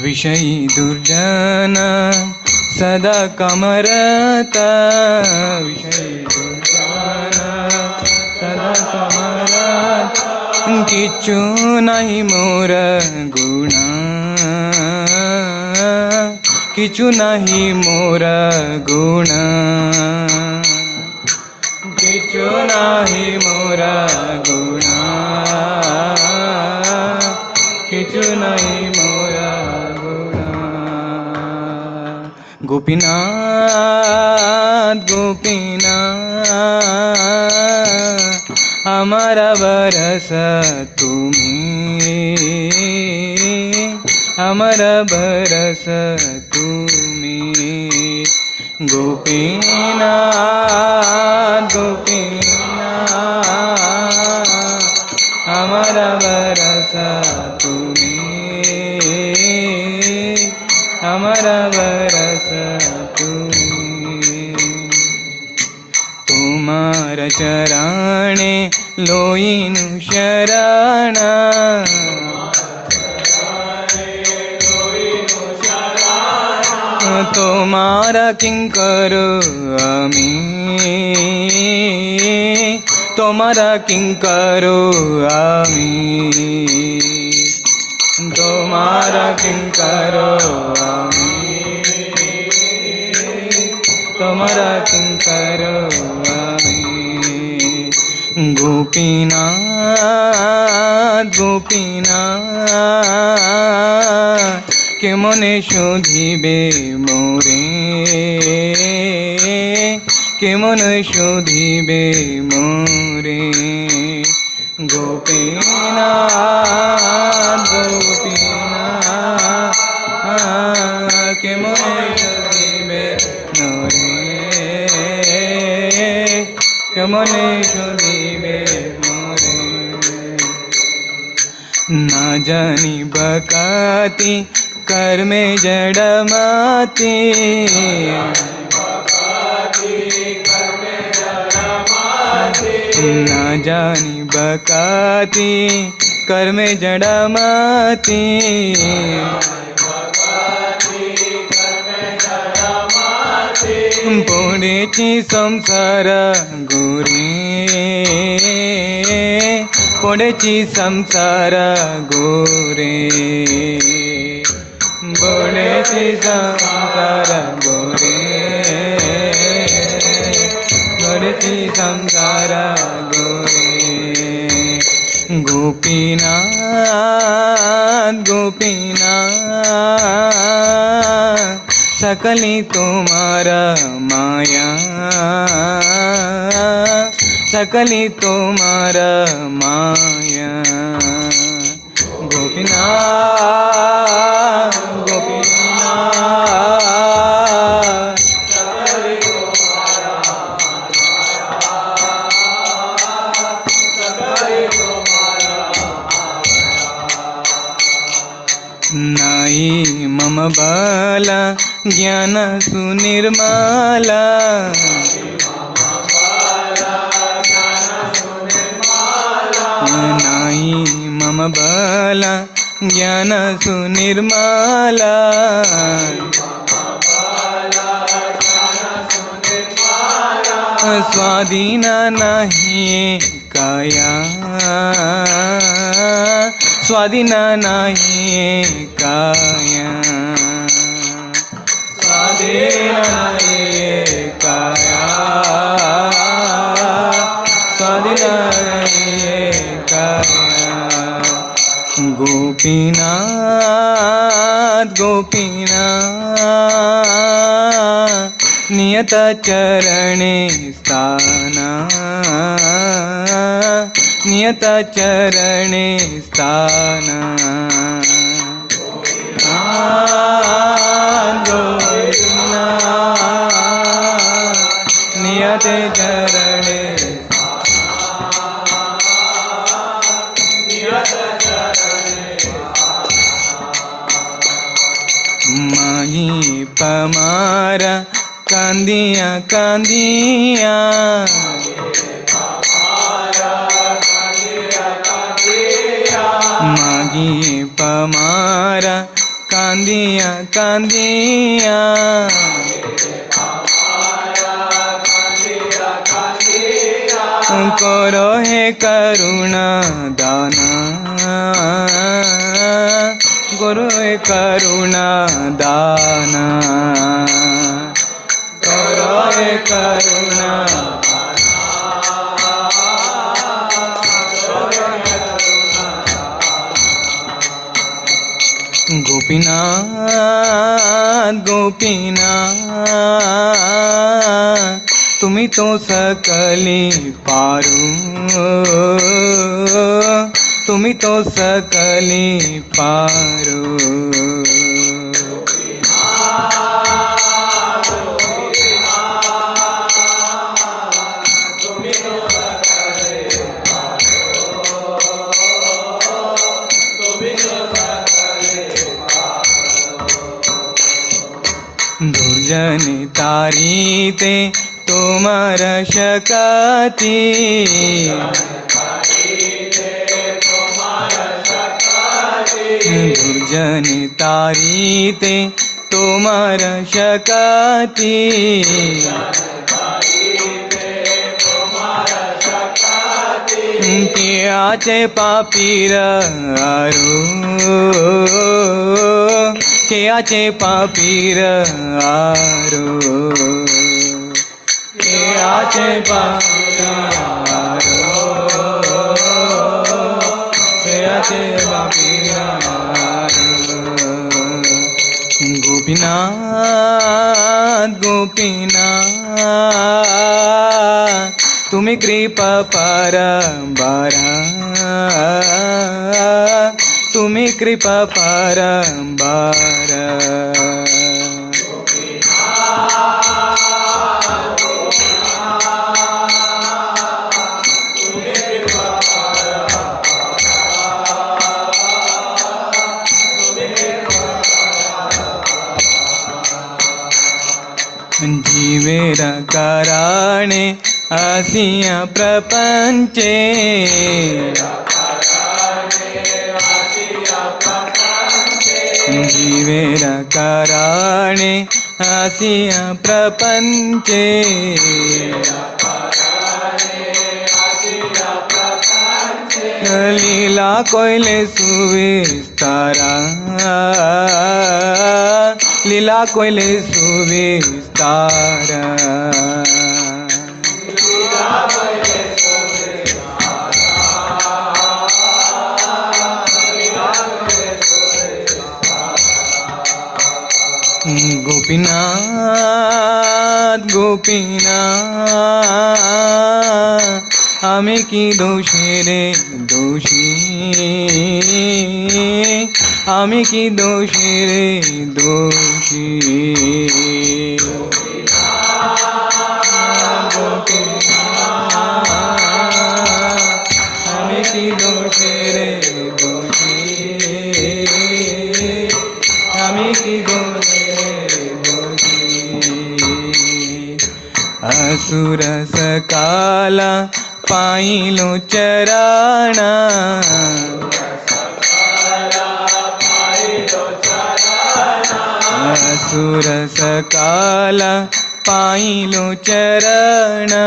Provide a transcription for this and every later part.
विषयी दुर्जन सदा कमरता, विषयी दुर्जन सदा कमरता, किच्छु नहीं मोर गुणा, किच्छु नहीं मोर गुणा, किच्छु नहीं मोर गुणा, किच्छु नहीं मोर गुणा। गोपीनाथ गोपीनाथ हमारा बरस तुम्हें, हमारा बरस तुम्हें। गोपीनाथ गोपीनाथ हमारा बरस तुम्हें, हमारा बरस तुम्हें। तुम्हारा चरणे लोईनु शरण, तुम्हारा किंकरो अमी, तुम्हारा किंकरो अमी, तुम्हारा किंकरो अमी, तुम्हारा किंकरो अमी। गोपीनाथ गोपीनाथ केमने शोधिबे मोरे, केमने शोधिबे मोरे। गोपीनाथ गोपीनाथ केमने शोधिबे मोरे, केमने शोधिबे मोरे। ना जानी बकाती कर्मे जड़माती, ना जानी बकाती कर्मे जड़माती, पड़ेची संसार गोरे, पड़ेची संसार गोरे, पड़ेची संसार गोरे, पड़ेची संसार गोरे। गोपीनाथ गोपीनाथ सकली तुम्हारा माया, सकली तुम्हारा माया। गोपीनाथ गोपीनाथ सकली तुम्हारा माया, सकली तुम्हारा माया। नाई मम बाला ज्ञान सुनिर्मला, नाई मम बाला ज्ञान सुनिर्मला, स्वाधीन नहीं काया, स्वाधीन नहीं काया, स्वाधीन नहीं काया, स्वाधीन नहीं काया। गोपीनाथ गोपीनाथ नियत चरणे स्थाना, नियत चरणे स्थाना। गोपीनाथ नियत चरणे, माही पमारा कांदिया कांदिया मागिए पमारा कांदिया कांदिया करो हे करुणा दाना गुरु हे करुणा दाना करो हे करुणा गोपीनाथ गोपीनाथ तुम्ही तो सकली पारू तुम्ही तो सकली पारू दुर्जन तारीते तुमार शकती दुर्जन तारीते तुमार शकती के आचे पापीर आरो के आचे पापीर आरो के आचे पापीर आरो के आचे पापीर आरो गोपीनाथ गोपीनाथ तुम्ही कृपा परंबरा तुम्ही कृपा परंबरा जीवेरा कराणे आसिया प्रपंचे जीवेरा कराणे आसिया प्रपंचे लीला कोयले सुविस्तारा लीला कोयले सुविस्तारा गोपीनाथ गोपीनाथ आमी की दोषी रे दोषी आमी की दोषी रे दोषी आमी की दोषी रे दोषी आमी की दोषी असुर सकाला पाइलो चराणा असुर सकाला पाइलो चराणा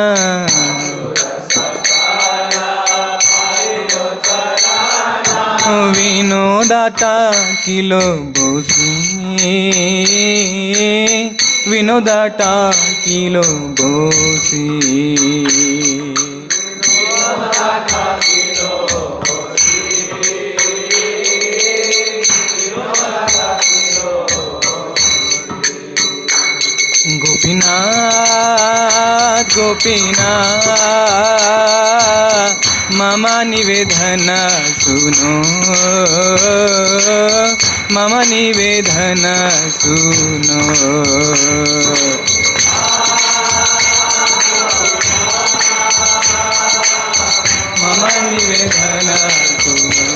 विनोदाता किलो बोसी विनोदाता किलो बोसी गोपीनाथ गोपीनाथ मम निवेदन सुनो मम निवेदन सुनो मम निवेदन सुनो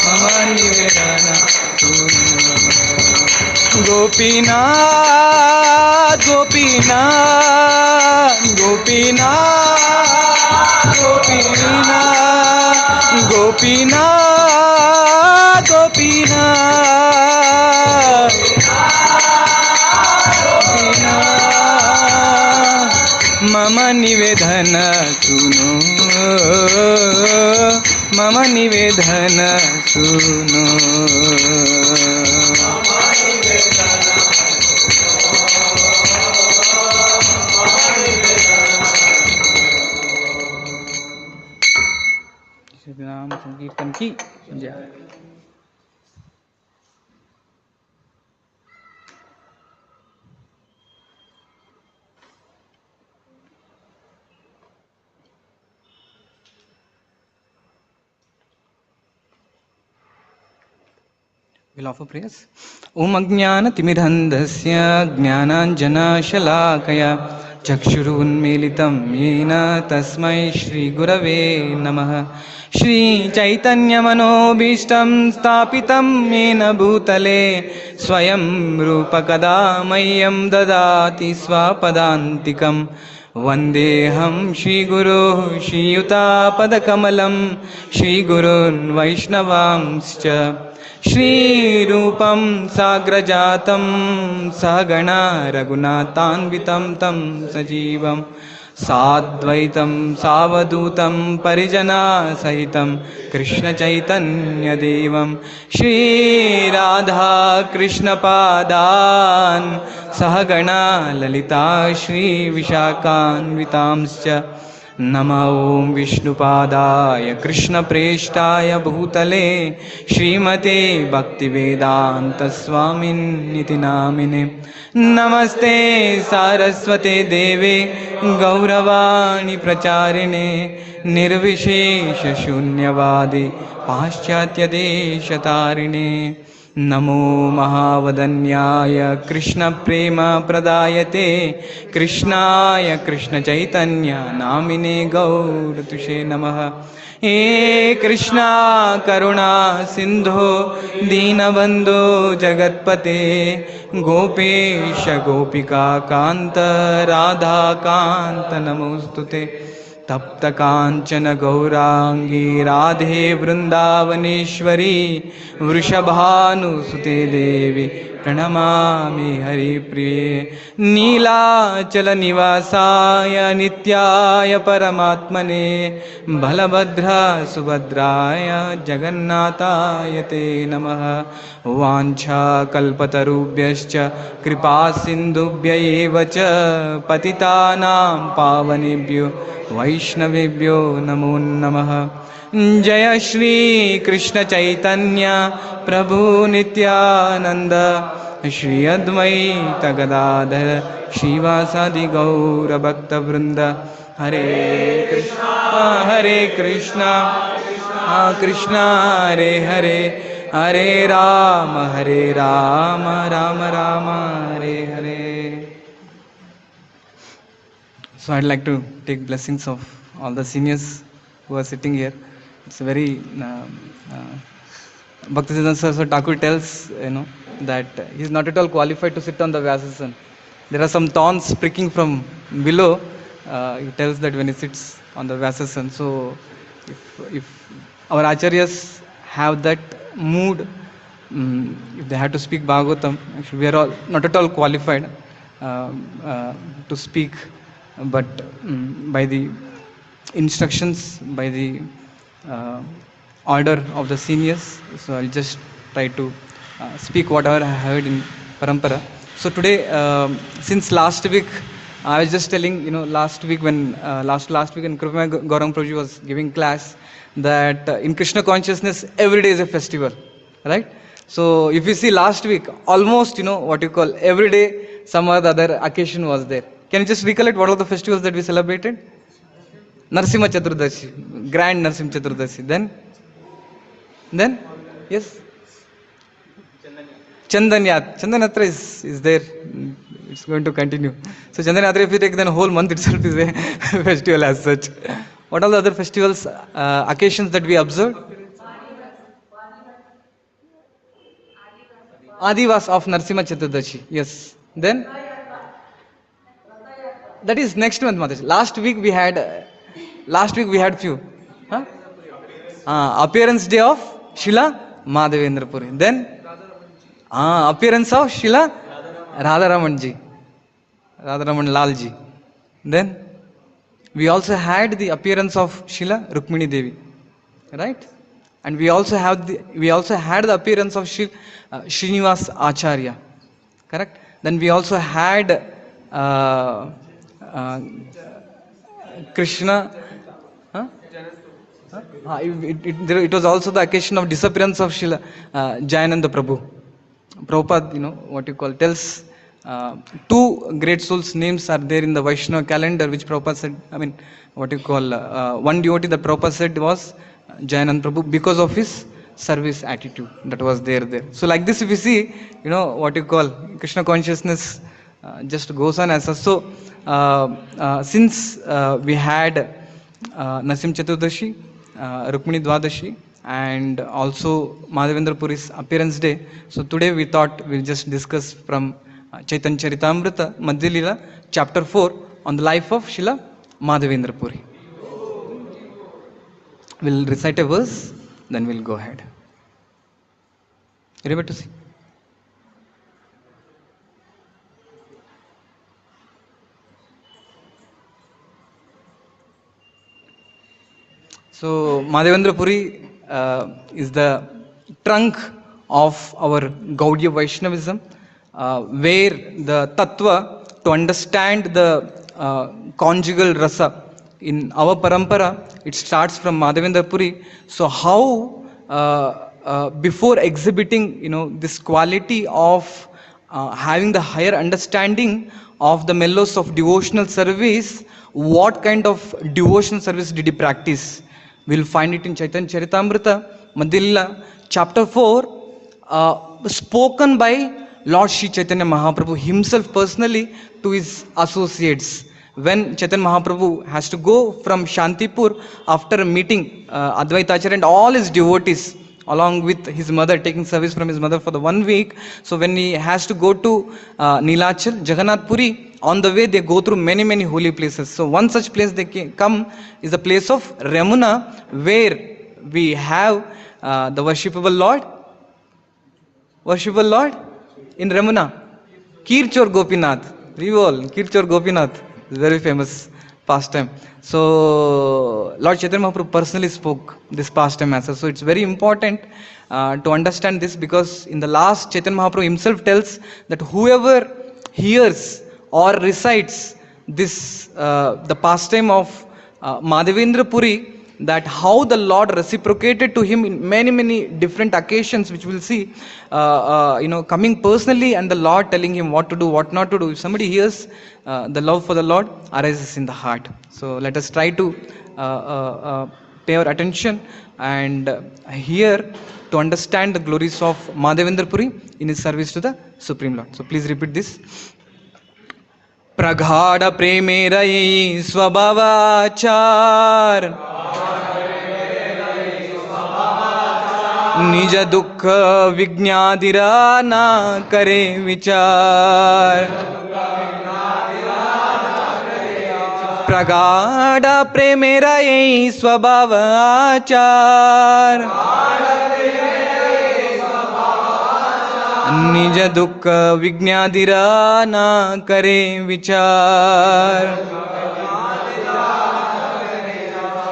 मम निवेदन सुनो Gopinath, Gopinath, Gopinath, Gopinath, Gopinath, Gopinath, Gopinath. Mama nivedana suno, Mama nivedana suno. Shri Ram संकीर्तन की जय. We'll offer prayers. Om Ajnana Timidhandasya Jnananjana Shalakaya Chakshurunmilitam Yena Tasmai Shri Gurave Namaha. Shri Chaitanya Manobishtam Stapitam Yena Bhutale Swayam Rupa Kadamayyam Dadati Swapadantikam. Vandeham Shri Guru Shri Yuta Padakamalam Shri Gurun Vaishnavamscha Shri Rupam Sagrajatam Sagana Raghunathanvitam Tam Sajivam Sadvaitam Savadutam Parijana Sahitam Krishna Chaitanya Devam Shri Radha Krishna Padan Sahagana Lalita Shri Vishakhanvitamscha Nama Om Vishnupadaya Krishna Preshtaya Bhutale Srimate Bhaktivedanta Swamin Niti Namine Namaste Saraswate Deve Gauravani Pracharine Nirvishesha Shunyavadi Paschatya Deshatarine Namo Mahavadanyaya Krishna Prema Pradayate Krishnaya Krishna Chaitanya Namine Gauratushe Namaha. He Krishna Karuna Sindho Dinabandho Jagatpate Gopesha Gopika Kanta Radha Kanta Namostute Tapta Kanchana Gaurangi Radhe Vrindavaneshwari Vrishabhanu Sute Devi Pranamami Hari Priye Neelachala Nivasaya Nityaya Paramatmane Balabhadra Subhadraya Jagannathaya Te Namaha. Vancha Kalpatarubhyascha Kripa Sindhubhya eva cha Patitanam Pavanebhyo Vaishnavebhyo Namo Namaha. Jaya Shri Krishna Chaitanya Prabhu Nityananda Shri Advaita Gadadhara Shivasadi Gaura Bhakta Vrinda. Hare Krishna Krishna Hare Hare Hare Rama Rama Rama Hare Hare. So I'd like to take blessings of all the seniors who are sitting here. It's a very Bhaktisiddhanta Saraswati Thakur tells that he is not at all qualified to sit on the Vyasasan. There are some thorns pricking from below. He tells that when he sits on the Vyasasan. So if our acharyas have that mood, if they have to speak Bhagavatam, actually we are all not at all qualified to speak, but by the instructions, by the order of the seniors. So I'll just try to speak whatever I heard in Parampara. So today, since last week, I was just telling, last week when last week when Krupamaya Gauranga Prabhuji was giving class, that in Krishna consciousness every day is a festival, right? So if you see last week, almost what you call every day some other occasion was there. Can you just recollect what are the festivals that we celebrated? Narsimha Chaturdashi, Grand Narsimha Chaturdashi. Then yes, Chandanyatra is there. It's going to continue. So Chandanyatra, if you take, then whole month itself is a festival as such. What are the other festivals, occasions that we observe? Adivas of Narsimha Chaturdashi. Yes. Then that is next month, Mataji. Last week we had few. Huh? Appearance day of Shila Madhavendra Puri. Then appearance of Shila Radharamanji. Radharaman Lalji. Then we also had the appearance of Shila Rukmini Devi. Right? And we also had the appearance of Srinivas Acharya. Correct? Then we also had uh, Krishna. Huh? It was also the occasion of disappearance of Srila Jayananda Prabhu. Prabhupada, what you call, tells two great souls' names are there in the Vaishnava calendar, which Prabhupada said, one devotee that Prabhupada said was Jayananda Prabhu because of his service attitude that was there. So like this, if you see, what you call, Krishna consciousness just goes on as such. So since we had Nasim Chaturdashi, Rukmini Dwadashi, and also Madhavendra Puri's appearance day. So today we thought we'll just discuss from Chaitanya Charitamrita, Madhya Leela, chapter 4 on the life of Srila Madhavendra Puri. We'll recite a verse, then we'll go ahead. You able to see? So Madhavendra Puri is the trunk of our Gaudiya Vaishnavism, where the tattva, to understand the conjugal rasa in our parampara, it starts from Madhavendra Puri. So how before exhibiting this quality of having the higher understanding of the mellows of devotional service, what kind of devotional service did he practice? We'll find it in Chaitanya Charitamrita, Madhya Leela, chapter 4, spoken by Lord Sri Chaitanya Mahaprabhu himself personally to his associates. When Chaitanya Mahaprabhu has to go from Shantipur after meeting Advaita Acharya and all his devotees, along with his mother, taking service from his mother for the 1 week. So when he has to go to Nilachal, Jagannath Puri, on the way they go through many holy places. So one such place they come is the place of Ramuna, where we have the worshipable Lord in Ramuna, Kirchor Gopinath. Revol, Kirchor Gopinath is very famous pastime. So Lord Chaitanya Mahaprabhu personally spoke this pastime as well. So it's very important to understand this, because in the last Chaitanya Mahaprabhu himself tells that whoever hears or recites this the pastime of Madhavendra Puri, that how the Lord reciprocated to him in many different occasions, which we'll see, coming personally, and the Lord telling him what to do, what not to do. If somebody hears, the love for the Lord arises in the heart. So let us try to pay our attention and hear to understand the glories of Madhavendra Puri in his service to the Supreme Lord. So please repeat this. प्रगाढ़ प्रेमेरयि स्वभावाचार निज दुख विज्ञादिरा ना करे विचार प्रगाढ़ प्रेमेरयि स्वभावाचार निज दुख विज्ञादिरा ना करे विचार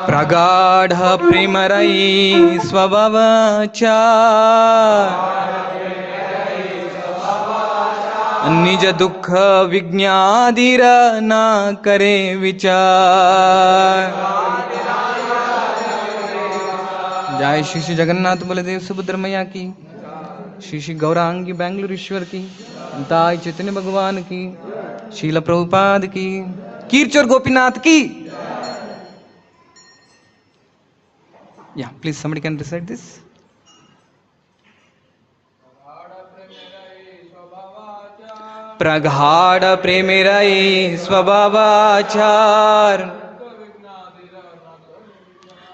प्रगाढ़ प्रेमरयि स्वभावाचार निज दुख विज्ञादिरा ना करे विचार। जय श्री श्री जगन्नाथ बलदेव सुभद्रा मैया की, श्री श्री गौरांगी बेंगलुरु ईश्वर की, ताई चैतन्य भगवान की, शीला प्रभुपाद की, कीर्चोर गोपीनाथ की। Yeah, please somebody can recite this. प्रगाढ़ प्रेमेरयि स्वभावाचार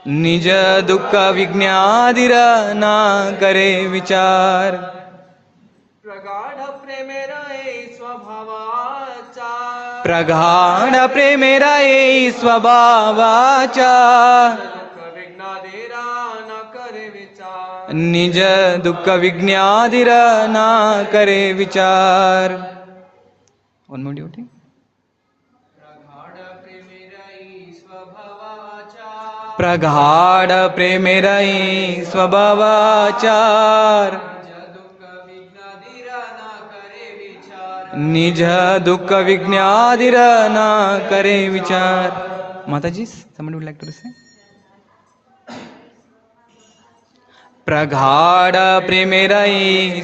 निज दुख विज्ञादिरा ना करे विचार। प्रगाढ प्रेमेर स्वभावाचा प्रगाढ प्रेमेर स्वभावाचा दुःख विघ्नाधीरा न करे विचार निज दुःख विघ्नाधीर ना करे विचार. One more duty. प्रगाढ प्रेमेर स्वभावाचा प्रगाढ प्रेमेर स्वभावाचार निज दुःख विघ्नाधीर ना करे विचार. Mataji, somebody would like to say? प्रगाढ प्रेमेर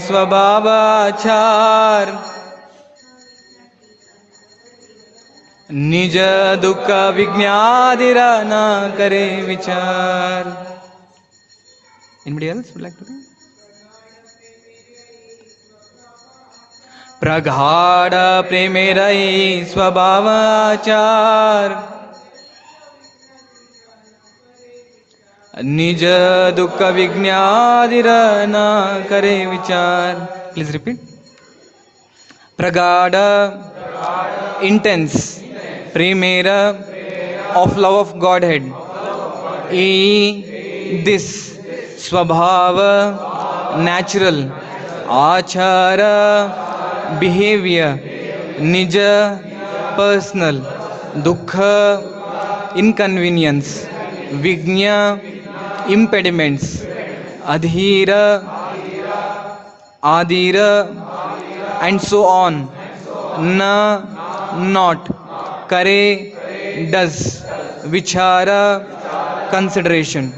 स्वभावाचार निज दुःख विघ्नाधीर ना करे विचार. Anybody else would like to do? प्रगाढ प्रेमेर स्वभावाचार निज दुःख विघ्नाधीर ना करे विचार. Please repeat. प्रगाढ, intense, premera of love of Godhead. This swabhava, natural, achara, behavior, nija, personal, dukkha, inconvenience, vignya, impediments, adhira, adira, and so on. Na, not, kare, does, vichara, consideration.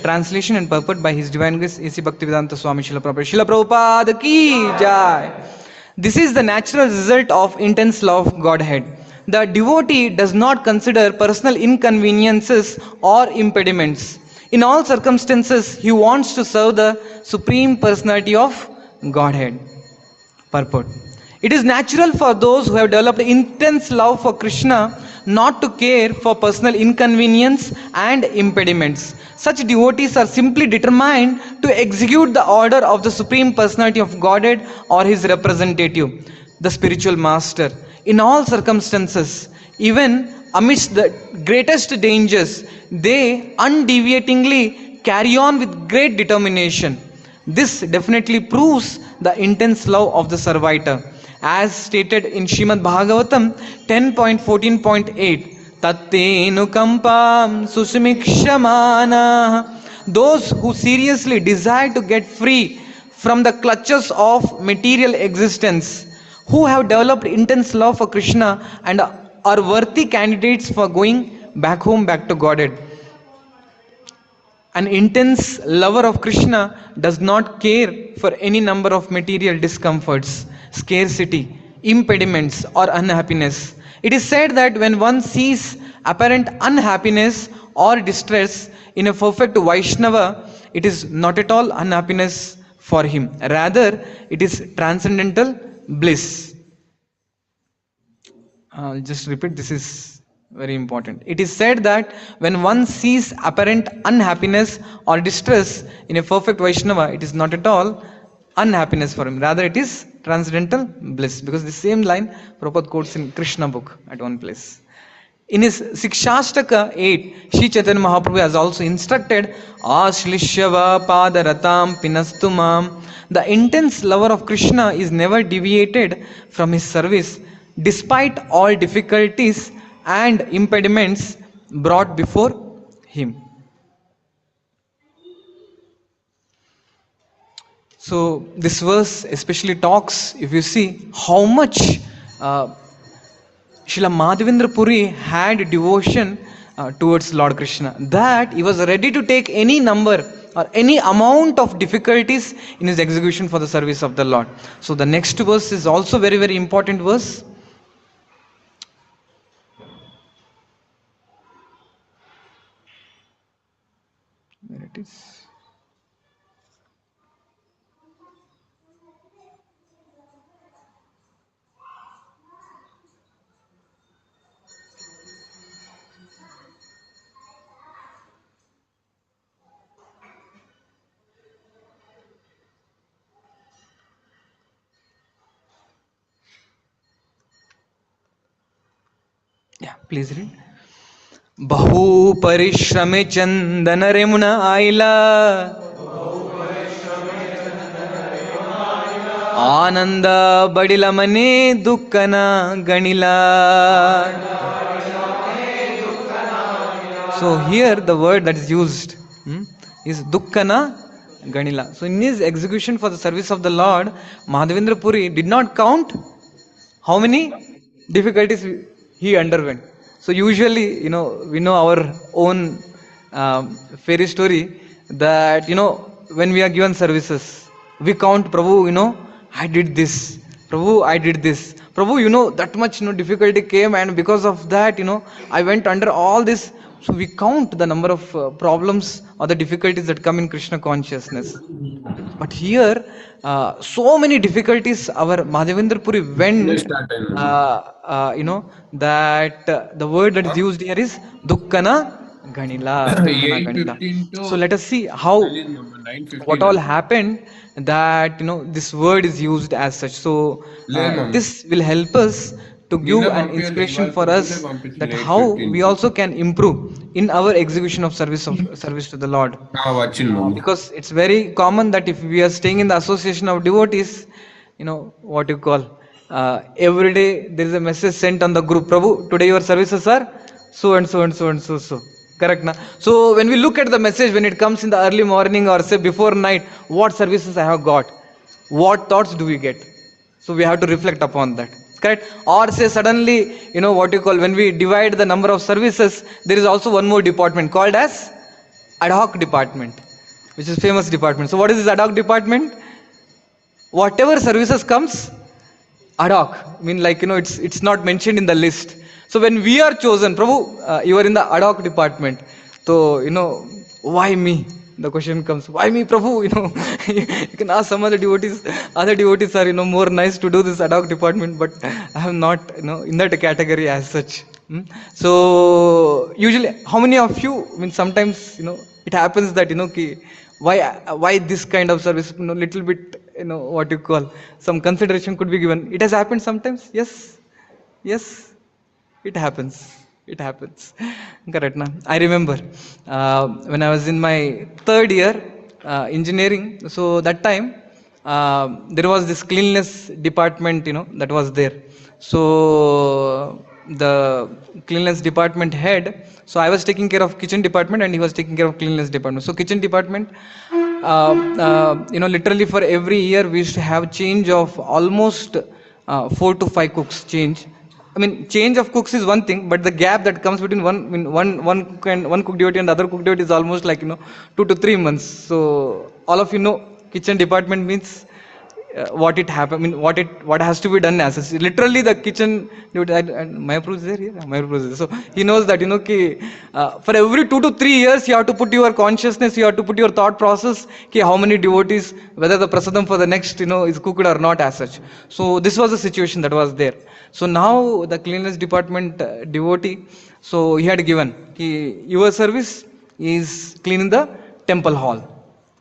Translation and purport by His Divine Grace A.C. Bhaktivedanta Swami Srila Prabhupada. Srila Prabhupada ki jai. This is the natural result of intense love of Godhead. The devotee does not consider personal inconveniences or impediments. In all circumstances, he wants to serve the Supreme Personality of Godhead. Purport. It is natural for those who have developed intense love for Krishna not to care for personal inconvenience and impediments. Such devotees are simply determined to execute the order of the Supreme Personality of Godhead or His representative, the spiritual master. In all circumstances, even amidst the greatest dangers, they undeviatingly carry on with great determination. This definitely proves the intense love of the servitor. As stated in Srimad Bhagavatam 10.14.8, Tattenu kampam susmikshamana. Those who seriously desire to get free from the clutches of material existence, who have developed intense love for Krishna and are worthy candidates for going back home, back to Godhead. An intense lover of Krishna does not care for any number of material discomforts, scarcity, impediments, or unhappiness. It is said that when one sees apparent unhappiness or distress in a perfect Vaishnava, it is not at all unhappiness for him. Rather, it is transcendental bliss. I'll just repeat, this is very important. It is said that when one sees apparent unhappiness or distress in a perfect Vaishnava, it is not at all unhappiness for him. Rather, it is transcendental bliss. Because the same line Prabhupada quotes in Krishna book at one place. In his Sikshastaka 8, Sri Chaitanya Mahaprabhu has also instructed, Ashlishyava padaratam pinastumam. The intense lover of Krishna is never deviated from his service, despite all difficulties and impediments brought before him. So this verse especially talks, if you see, how much Srila Madhavendra Puri had devotion towards Lord Krishna, that he was ready to take any number or any amount of difficulties in his execution for the service of the Lord. So the next verse is also very, very important verse. Where it is? Yeah, please read. बहु परिश्रमे चंदन रेमुना आईला आनंद बडिला मने दुःखना गणिला. So here the word that is used is dukkana ganila. So in his execution for the service of the Lord, Madhavendra Puri did not count how many difficulties he underwent. So usually, we know our own fairy story that, when we are given services, we count, Prabhu, I did this. Prabhu, I did this. Prabhu, that much, difficulty came, and because of that, I went under all this. So we count the number of problems or the difficulties that come in Krishna consciousness. But here, so many difficulties our Madhavendra Puri went, that the word that is used here is Dukkana Ganila. Dukkana Ganila. 8:15 to So let us see how, number 9:15. what all happened, that this word is used as such. So this will help us to give an inspiration for us that how we also can improve in our execution of service to the Lord. Because it's very common that if we are staying in the association of devotees, what you call, every day there is a message sent on the group, Prabhu, today your services are so and so and so and so so. Correct na? So when we look at the message, when it comes in the early morning or say before night, what services I have got, what thoughts do we get? So we have to reflect upon that. Correct? Or say suddenly, what you call, when we divide the number of services, there is also one more department called as ad hoc department, which is famous department. So what is this ad hoc department? Whatever services comes ad hoc, I mean, like, it's not mentioned in the list. So when we are chosen, Prabhu, you are in the ad hoc department. So, why me? The question comes, why me, Prabhu? You can ask some other devotees. Other devotees are, more nice to do this ad hoc department, but I am not, in that category as such. So usually, how many of you? I mean, sometimes, it happens that, why this kind of service? Little bit, what you call, some consideration could be given. It has happened sometimes. Yes, yes. It happens. It happens. Correct, na? I remember when I was in my third year engineering. So that time there was this cleanliness department, that was there. So the cleanliness department head. So I was taking care of kitchen department, and he was taking care of cleanliness department. So kitchen department, literally for every year we used to have change of almost 4 to 5 cooks change. I mean, change of cooks is one thing, but the gap that comes between one cook duty and the other cook duty is almost like 2 to 3 months. So all of kitchen department means what it happen. I mean, what has to be done as literally the kitchen duty. And Mayapur is there here. Mayapur is there. So he knows that for every 2 to 3 years you have to put your consciousness, you have to put your thought process. How many devotees, whether the prasadam for the next is cooked or not as such. So this was the situation that was there. So now the cleanliness department devotee, so he had given, your service is cleaning the temple hall,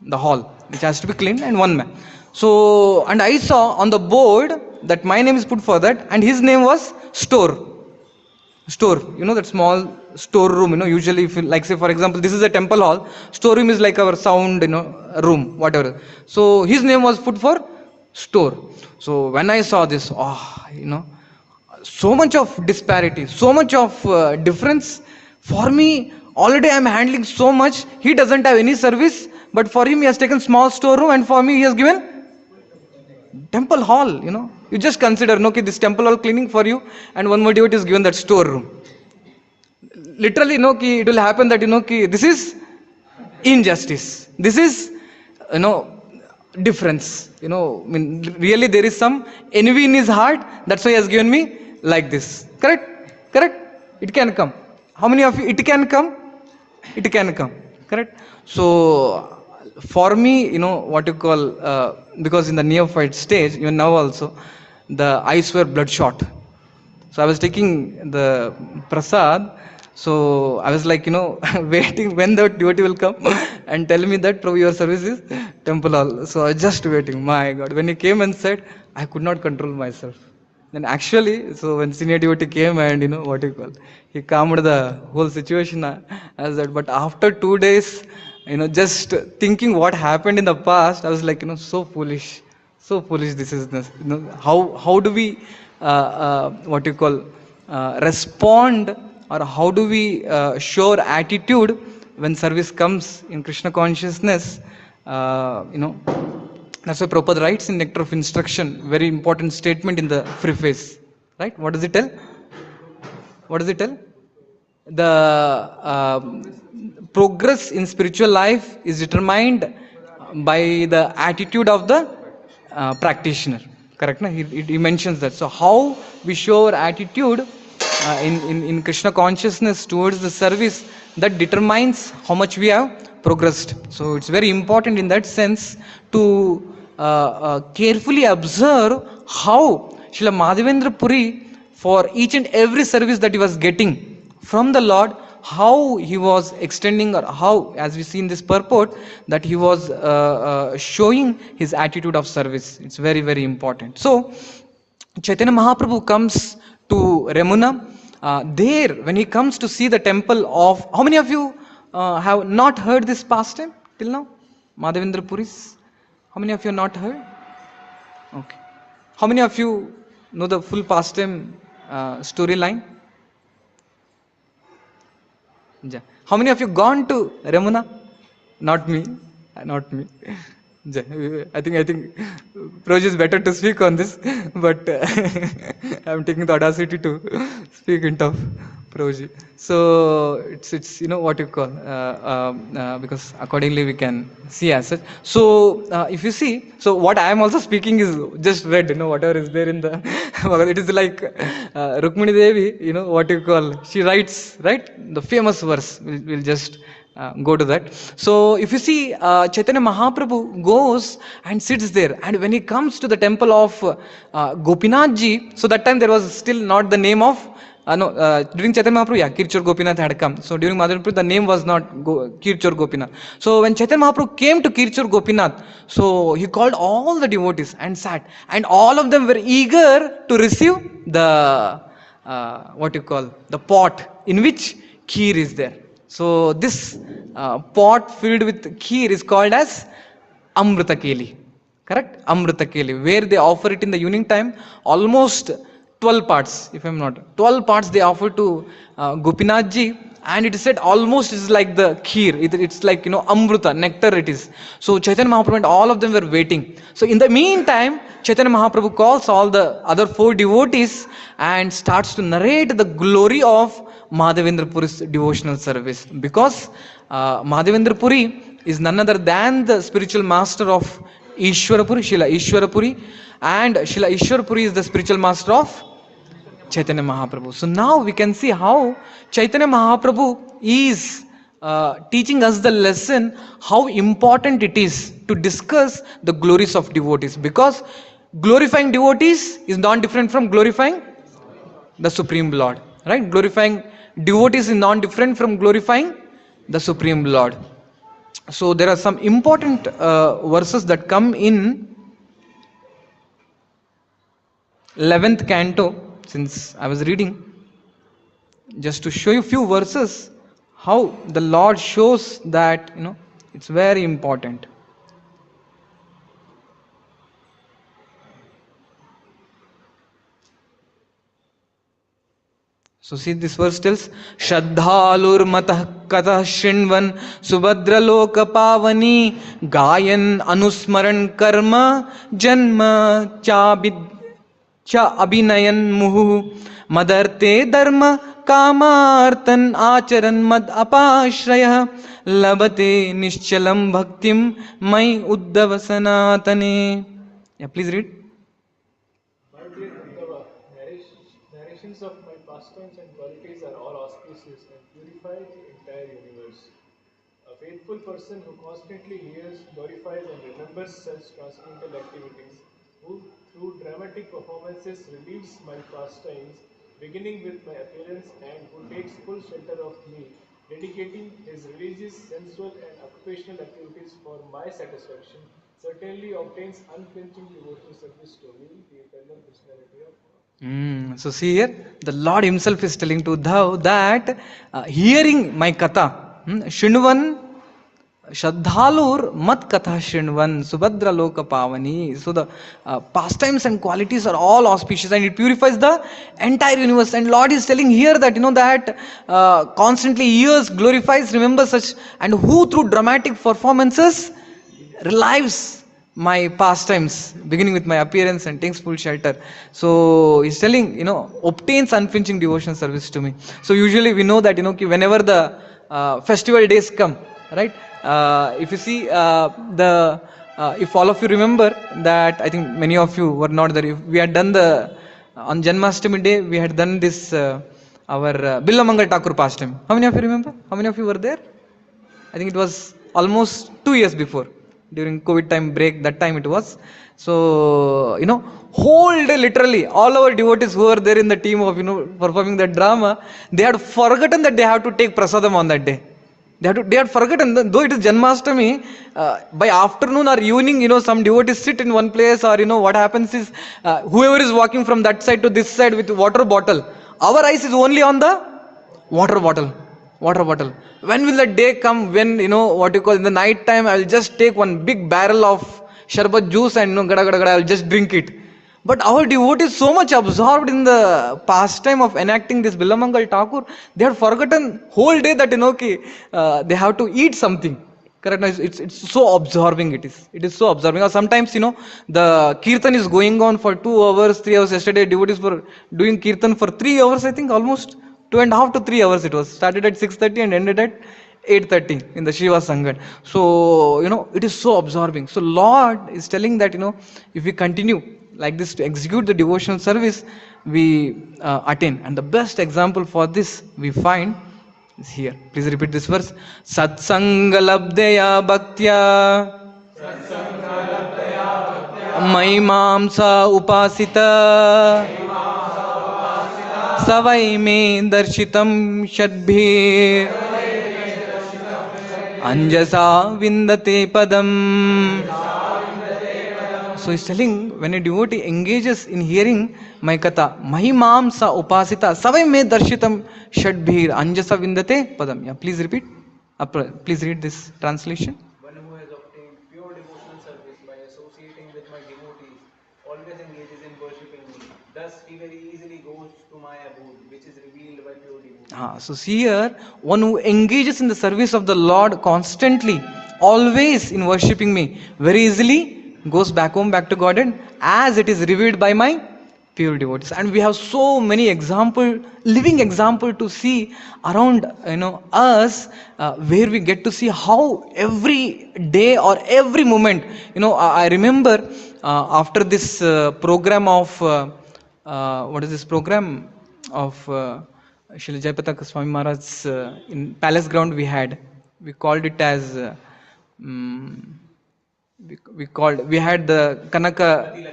the hall which has to be cleaned, and one man. So, and I saw on the board that my name is put for that, and his name was store. That small storeroom, usually if you, like, say for example, this is a temple hall, storeroom is like our sound, room, whatever. So his name was put for store. So when I saw this, so much of disparity, so much of difference. For me, already I am handling so much. He doesn't have any service, but for him he has taken small storeroom, and for me he has given temple hall. You just consider, this temple hall cleaning for you, and one more devotee is given that storeroom. Literally, it will happen that this is injustice. This is difference. I mean, really there is some envy in his heart. That's why he has given me like this. Correct. It can come. How many of you? It can come. Correct. So for me, what you call, because in the neophyte stage, even now also, the eyes were bloodshot. So I was taking the prasad. So I was like, waiting when the devotee will come and tell me that, Prabhu, your service is temple hall. So I was just waiting. My God, when he came and said, I could not control myself. Then actually, so when senior devotee came and what you call, he calmed the whole situation as that. But after 2 days, just thinking what happened in the past, I was like, so foolish, so foolish. This is this. How do we, what you call, respond, or how do we show our attitude when service comes in Krishna consciousness? Uh, you know. That's why Prabhupada writes in Nectar of Instruction, very important statement in the preface. Right? What does it tell? What does it tell? The progress in spiritual life is determined by the attitude of the practitioner. Correct? Na? He mentions that. So, how we show our attitude in Krishna consciousness towards the service, that determines how much we have progressed. So, it's very important in that sense to carefully observe how Srila Madhavendra Puri, for each and every service that he was getting from the Lord, how he was extending, or how, as we see in this purport, that he was showing his attitude of service. It's very, very important. So, Chaitanya Mahaprabhu comes to Remuna. There, when he comes to see the temple of, how many of you have not heard this pastime till now? Madhavendra Puris? How many of you have not heard? Okay. How many of you know the full pastime storyline? Yeah. How many of you gone to Remuna? Not me. Not me. Yeah. I think Proj is better to speak on this, but I'm taking the audacity to speak in of Proji. So it's what you call, because accordingly we can see as such. So if you see, so what I am also speaking is just read, whatever is there in the it is like Rukmini Devi, what you call, she writes, right, the famous verse. We'll just go to that. So if you see, Chaitanya Mahaprabhu goes and sits there, and when he comes to the temple of Gopinath ji, so that time there was still not the name of no, during Chaitanya Mahaprabhu, yeah, Kirchur Gopinath had come. So during Madhavendra, the name was not Kirchur Gopinath. So when Chaitanya Mahaprabhu came to Kirchur Gopinath, so he called all the devotees and sat, and all of them were eager to receive the what you call, the pot in which kheer is there. So this pot filled with kheer is called as Amrita Keli. Correct? Amrita Keli, where they offer it in the evening time, almost 12 parts, if I'm not, 12 parts they offer to Gopinath ji, and it is said almost is like the kheer. It's like, Amrita, nectar it is. So Chaitanya Mahaprabhu and all of them were waiting. So in the meantime, Chaitanya Mahaprabhu calls all the other four devotees and starts to narrate the glory of Madhavendra Puri's devotional service, because Madhavendra Puri is none other than the spiritual master of Ishwarapuri, Srila Ishwarapuri, and Srila Ishwarapuri is the spiritual master of Chaitanya Mahaprabhu. So now we can see how Chaitanya Mahaprabhu is teaching us the lesson how important it is to discuss the glories of devotees, because glorifying devotees is not different from glorifying the Supreme Lord, right? Glorifying devotees is non different from glorifying the Supreme Lord. So there are some important verses that come in 11th canto, since I was reading, just to show you few verses, how the Lord shows that, it's very important. So see, this verse tells, Shraddhalur matah katah shinvan subhadra loka pavani gayan anusmaran karma janma cha abhinayan muhu madarte dharma kamartan acharan mad apashraya labate nishchalam bhaktim mai uddhava sanatane. Yeah, please read. My dear Uddhava, narrations of my pastimes and qualities are all auspicious and purify the entire universe. A faithful person who constantly hears, glorifies, and remembers such transcendental activities, who through dramatic performances relieves my pastimes, beginning with my appearance, and who takes full shelter of me, dedicating his religious, sensual, and occupational activities for my satisfaction, certainly obtains unflinching devotional service to me, the eternal personality of God. So see here, the Lord Himself is telling to Uddhav that hearing my katha, Shinvan Shraddhalur mat katha Shinvan Subhadra Loka Pavani. So the pastimes and qualities are all auspicious and it purifies the entire universe. And Lord is telling here that that constantly hears, glorifies, remembers such, and who through dramatic performances relives my pastimes, beginning with my appearance and takes full shelter. So he's telling, obtains unflinching devotional service to me. So usually we know that, ki whenever the festival days come, right? If you see if all of you remember that, I think many of you were not there. If we had done on Janmashtami day, we had done this, our Billamangal Thakur pastime. How many of you remember? How many of you were there? I think it was almost 2 years before, during COVID time break, that time it was. So, whole day literally, all our devotees who were there in the team of, performing the drama, they had forgotten that they have to take prasadam on that day. They had forgotten, though it is Janmashtami, by afternoon or evening, some devotees sit in one place, or, what happens is, whoever is walking from that side to this side with water bottle, our eyes is only on the water bottle. When will the day come when, what you call, in the night time, I will just take one big barrel of sharbat juice and, gada gada gada, I will just drink it. But our devotees so much absorbed in the pastime of enacting this Billamangal Thakur, they had forgotten whole day that, they have to eat something. Correct? It's so absorbing it is. It is so absorbing. Or sometimes, the kirtan is going on for 2 hours, 3 hours. Yesterday, devotees were doing kirtan for 3 hours, I think, almost. 2.5 to 3 hours it was. Started at 6:30 and ended at 8:30 in the Shiva Sangat. So, it is so absorbing. So, Lord is telling that, if we continue like this to execute the devotional service, we attain. And the best example for this we find is here. Please repeat this verse. Satsangalabdaya bhaktya Maimam sa upasita Savai me darshitam shadbhir Anjasa vindate padam. So he's telling, when a devotee engages in hearing my katha, Mahimam sa upasita Savai me darshitam shadbhir Anjasa vindate padam. Yeah, please repeat. Please read this translation. One who has obtained pure devotional service by associating with my devotees always engages in worshipping me. Thus, he very easily goes to my abode, which is revealed by pure devotion. So see here, one who engages in the service of the Lord constantly, always in worshipping me, very easily goes back home, back to Godhead, as it is revealed by my pure devotees. And we have so many living example to see around us, where we get to see how every day or every moment, I remember after this program of what is this program of Srila Jayapataka Swami Maharaj in Palace Ground, we called it as we had the Kanaka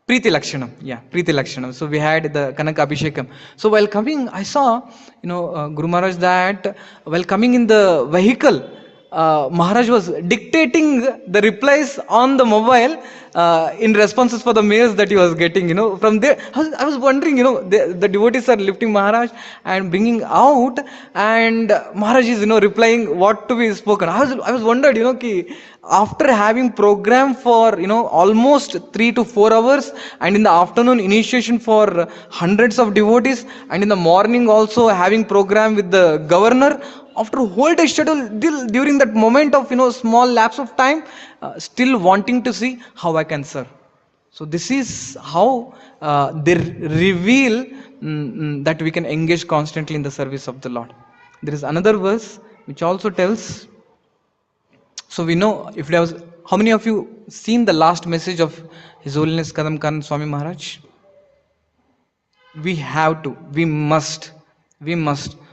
Preeti Lakshanam. So we had the Kanaka Abhishekam. So while coming, I saw, Guru Maharaj, that while coming in the vehicle, Maharaj was dictating the replies on the mobile in responses for the mails that he was getting. From there, I was wondering, the devotees are lifting Maharaj and bringing out, and Maharaj is, replying what to be spoken. I was wondered, ki after having program for, almost 3 to 4 hours, and in the afternoon initiation for hundreds of devotees, and in the morning also having program with the governor, after a whole day schedule, during that moment of, small lapse of time, still wanting to see how I can serve. So this is how they reveal that we can engage constantly in the service of the Lord. There is another verse which also tells. So we know, if there was, how many of you seen the last message of His Holiness Kadam Karan Swami Maharaj? We have to, we must.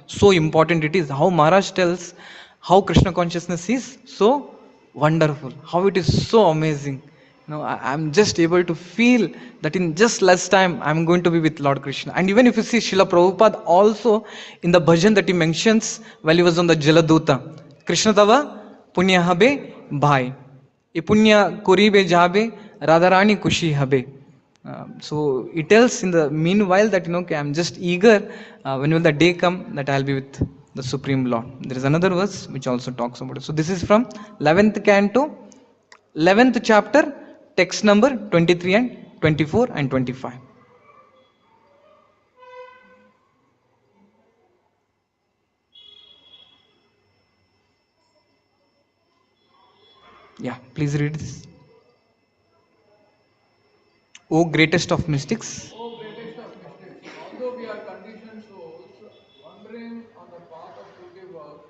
So important it is how Maharaj tells how Krishna consciousness is so wonderful, how it is so amazing. I'm just able to feel that in just less time I'm going to be with Lord Krishna. And even if you see Srila Prabhupada also in the bhajan that he mentions while he was on the Jaladuta, Krishna Tava Punya Habe Bhai, E Punya Kuribe Jabe Radharani Kushi Habe. So he tells in the meanwhile that okay, I'm just eager when will the day come that I'll be with the Supreme Lord. There is another verse which also talks about it. So this is from 11th canto, 11th chapter, text number 23 and 24 and 25. Yeah, please read this. O greatest of mystics. O greatest of mystics, although we are conditioned souls, wandering on the path of duty work,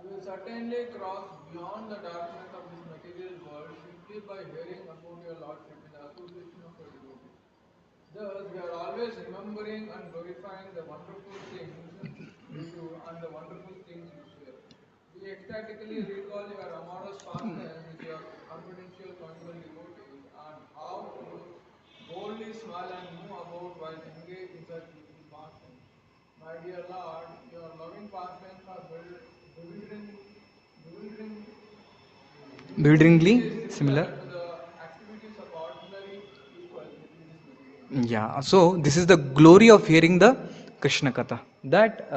we will certainly cross beyond the darkness of this material world simply by hearing about your Lordship in the association of your devotees. Thus, we are always remembering and glorifying the wonderful things you do and the wonderful things you share. We ecstatically recall your amorous pastime with your confidential conjugal devotees and how you boldly smile and move about while engaged in such beautiful pastimes. My dear Lord, your loving pastimes are bewildering, bewilderingly Bewilderingly similar similar. to the activities of ordinary people in this material world. Yeah, so this is the glory of hearing the Krishna Katha. That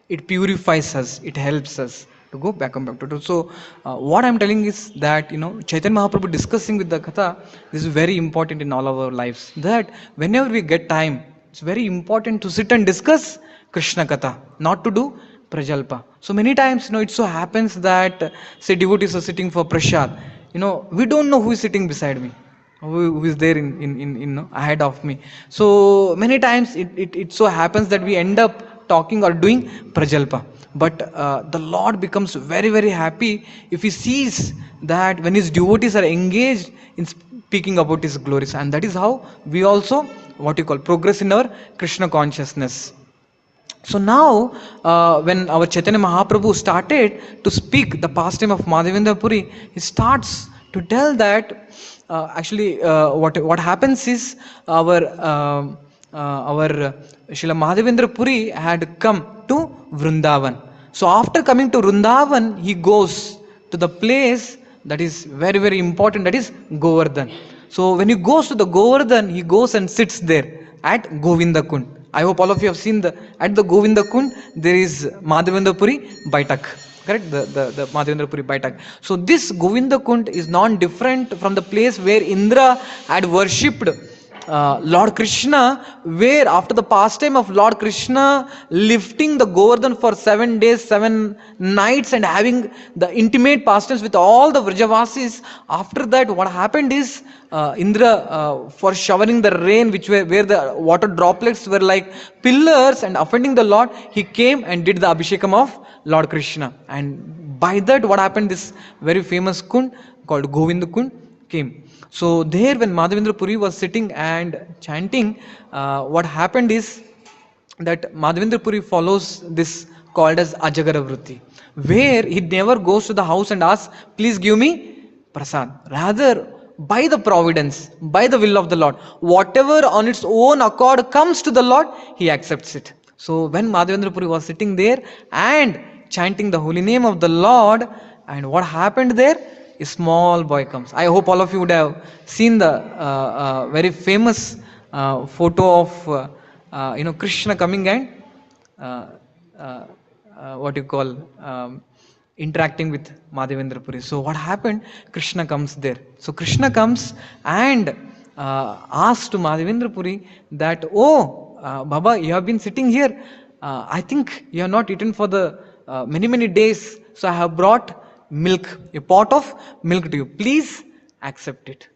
it purifies us, it helps us to go back and back to it. So, what I'm telling is that Chaitanya Mahaprabhu discussing with the Katha, this is very important in all of our lives. That whenever we get time, it's very important to sit and discuss Krishna Katha, not to do Prajalpa. So many times, it so happens that say devotees are sitting for prasad. We don't know who is sitting beside me, who is there in ahead of me. So many times it so happens that we end up talking or doing prajalpa, but the Lord becomes very very happy if he sees that when his devotees are engaged in speaking about his glories, and that is how we also what you call progress in our Krishna consciousness. So now, when our Chaitanya Mahaprabhu started to speak the pastime of Madhavendra Puri, he starts to tell that what happens is our Srila Madhavendra Puri had come to Vrindavan. So after coming to Vrindavan, he goes to the place that is very very important, that is Govardhan. So when he goes to the Govardhan, he goes and sits there at Govinda Kund. I hope all of you have seen at the Govinda Kund there is Madhavendra Puri Baitak. Correct? The Madhavendra Puri Baitak. So this Govinda Kund is non-different from the place where Indra had worshipped Lord Krishna, where after the pastime of Lord Krishna lifting the Govardhan for 7 days, 7 nights, and having the intimate pastimes with all the Vrajavasis, after that, what happened is Indra, for showering the rain, where the water droplets were like pillars and offending the Lord, he came and did the Abhishekam of Lord Krishna. And by that, what happened? This very famous Kund called Govinda Kund came. So there when Madhavendra Puri was sitting and chanting, what happened is that Madhavendra Puri follows this called as Ajagara Vritti, where he never goes to the house and asks, please give me prasad. Rather, by the providence, by the will of the Lord, whatever on its own accord comes to the Lord, he accepts it. So when Madhavendra Puri was sitting there and chanting the holy name of the Lord, and what happened there? A small boy comes. I hope all of you would have seen the very famous photo of Krishna coming and uh, uh, what you call interacting with Madhavendra Puri. So what happened? Krishna comes there. So Krishna comes and asks to Madhavendra Puri that, oh Baba, you have been sitting here. I think you have not eaten for the many days. So I have brought milk, a pot of milk to you. Please accept it.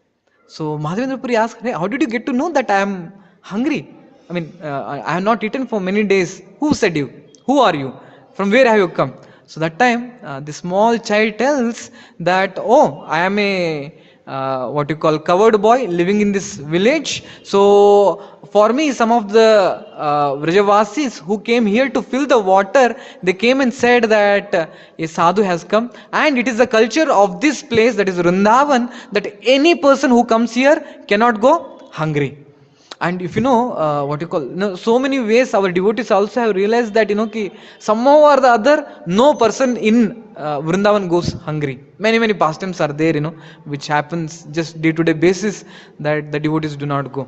So Madhavendra Puri asked, hey, how did you get to know that I am hungry? I mean, I have not eaten for many days. Who said you? Who are you? From where have you come? So that time, the small child tells that, oh, I am a what you call covered boy living in this village. So for me, some of the Vrajavasis who came here to fill the water, they came and said that a sadhu has come, and it is the culture of this place, that is Vrindavan, that any person who comes here cannot go hungry. And if what you call, so many ways our devotees also have realized that ki somehow or the other, no person in Vrindavan goes hungry. Many pastimes are there, which happens just day to day basis, that the devotees do not go.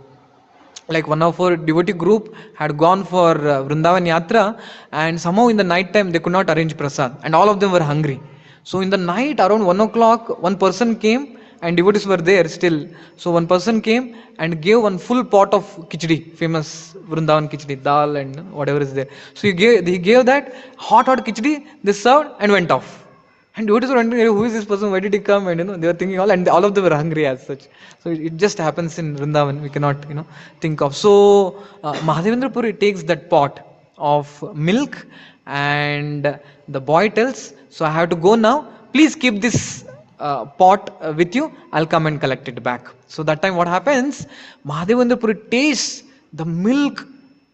like one of our devotee group had gone for Vrindavan Yatra, and somehow in the night time they could not arrange prasad, and all of them were hungry. So in the night around 1 o'clock, one person came, and devotees were there still. So one person came and gave one full pot of khichdi, famous Vrindavan khichdi, dal and whatever is there. So he gave that hot khichdi, they served and went off. And devotees were wondering, who is this person? Why did he come? And they were thinking and all of them were hungry as such. So it just happens in Vrindavan. We cannot, think of. So Mahadevendra Puri takes that pot of milk, and the boy tells, "So I have to go now. Please keep this pot with you. I'll come and collect it back." So that time, what happens? Mahadevendra Puri tastes the milk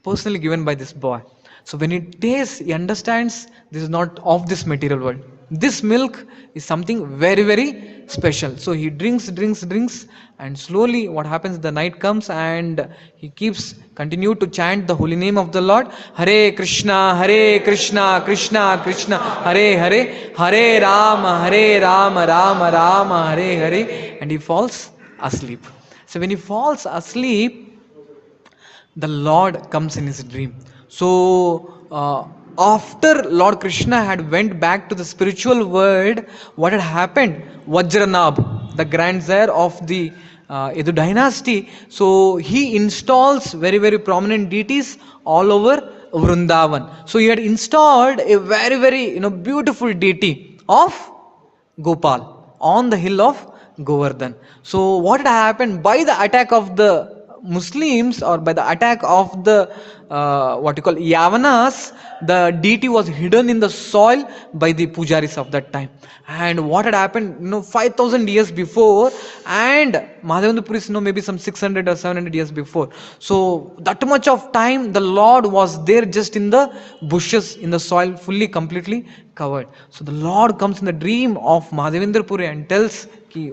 personally given by this boy. So when he tastes, he understands this is not of this material world. This milk is something very, very special. So he drinks, and slowly what happens, the night comes, and he continue to chant the holy name of the Lord. Hare Krishna, Krishna Krishna, Hare Hare, Hare Rama, Rama Rama, Hare Hare, and he falls asleep. So when he falls asleep, the Lord comes in his dream. So after Lord Krishna had went back to the spiritual world, what had happened? Vajranab, the grandsire of the Edu dynasty, so he installs very, very prominent deities all over Vrindavan. So he had installed a very, very beautiful deity of Gopal on the hill of Govardhan. So what had happened? By the attack of the Muslims, or by the attack of the Yavanas, the deity was hidden in the soil by the pujaris of that time. And what had happened, 5,000 years before, and Mahadevendra Puri is maybe some 600 or 700 years before. So that much of time the Lord was there just in the bushes, in the soil, fully, completely covered. So the Lord comes in the dream of Mahadevendra Puri and tells,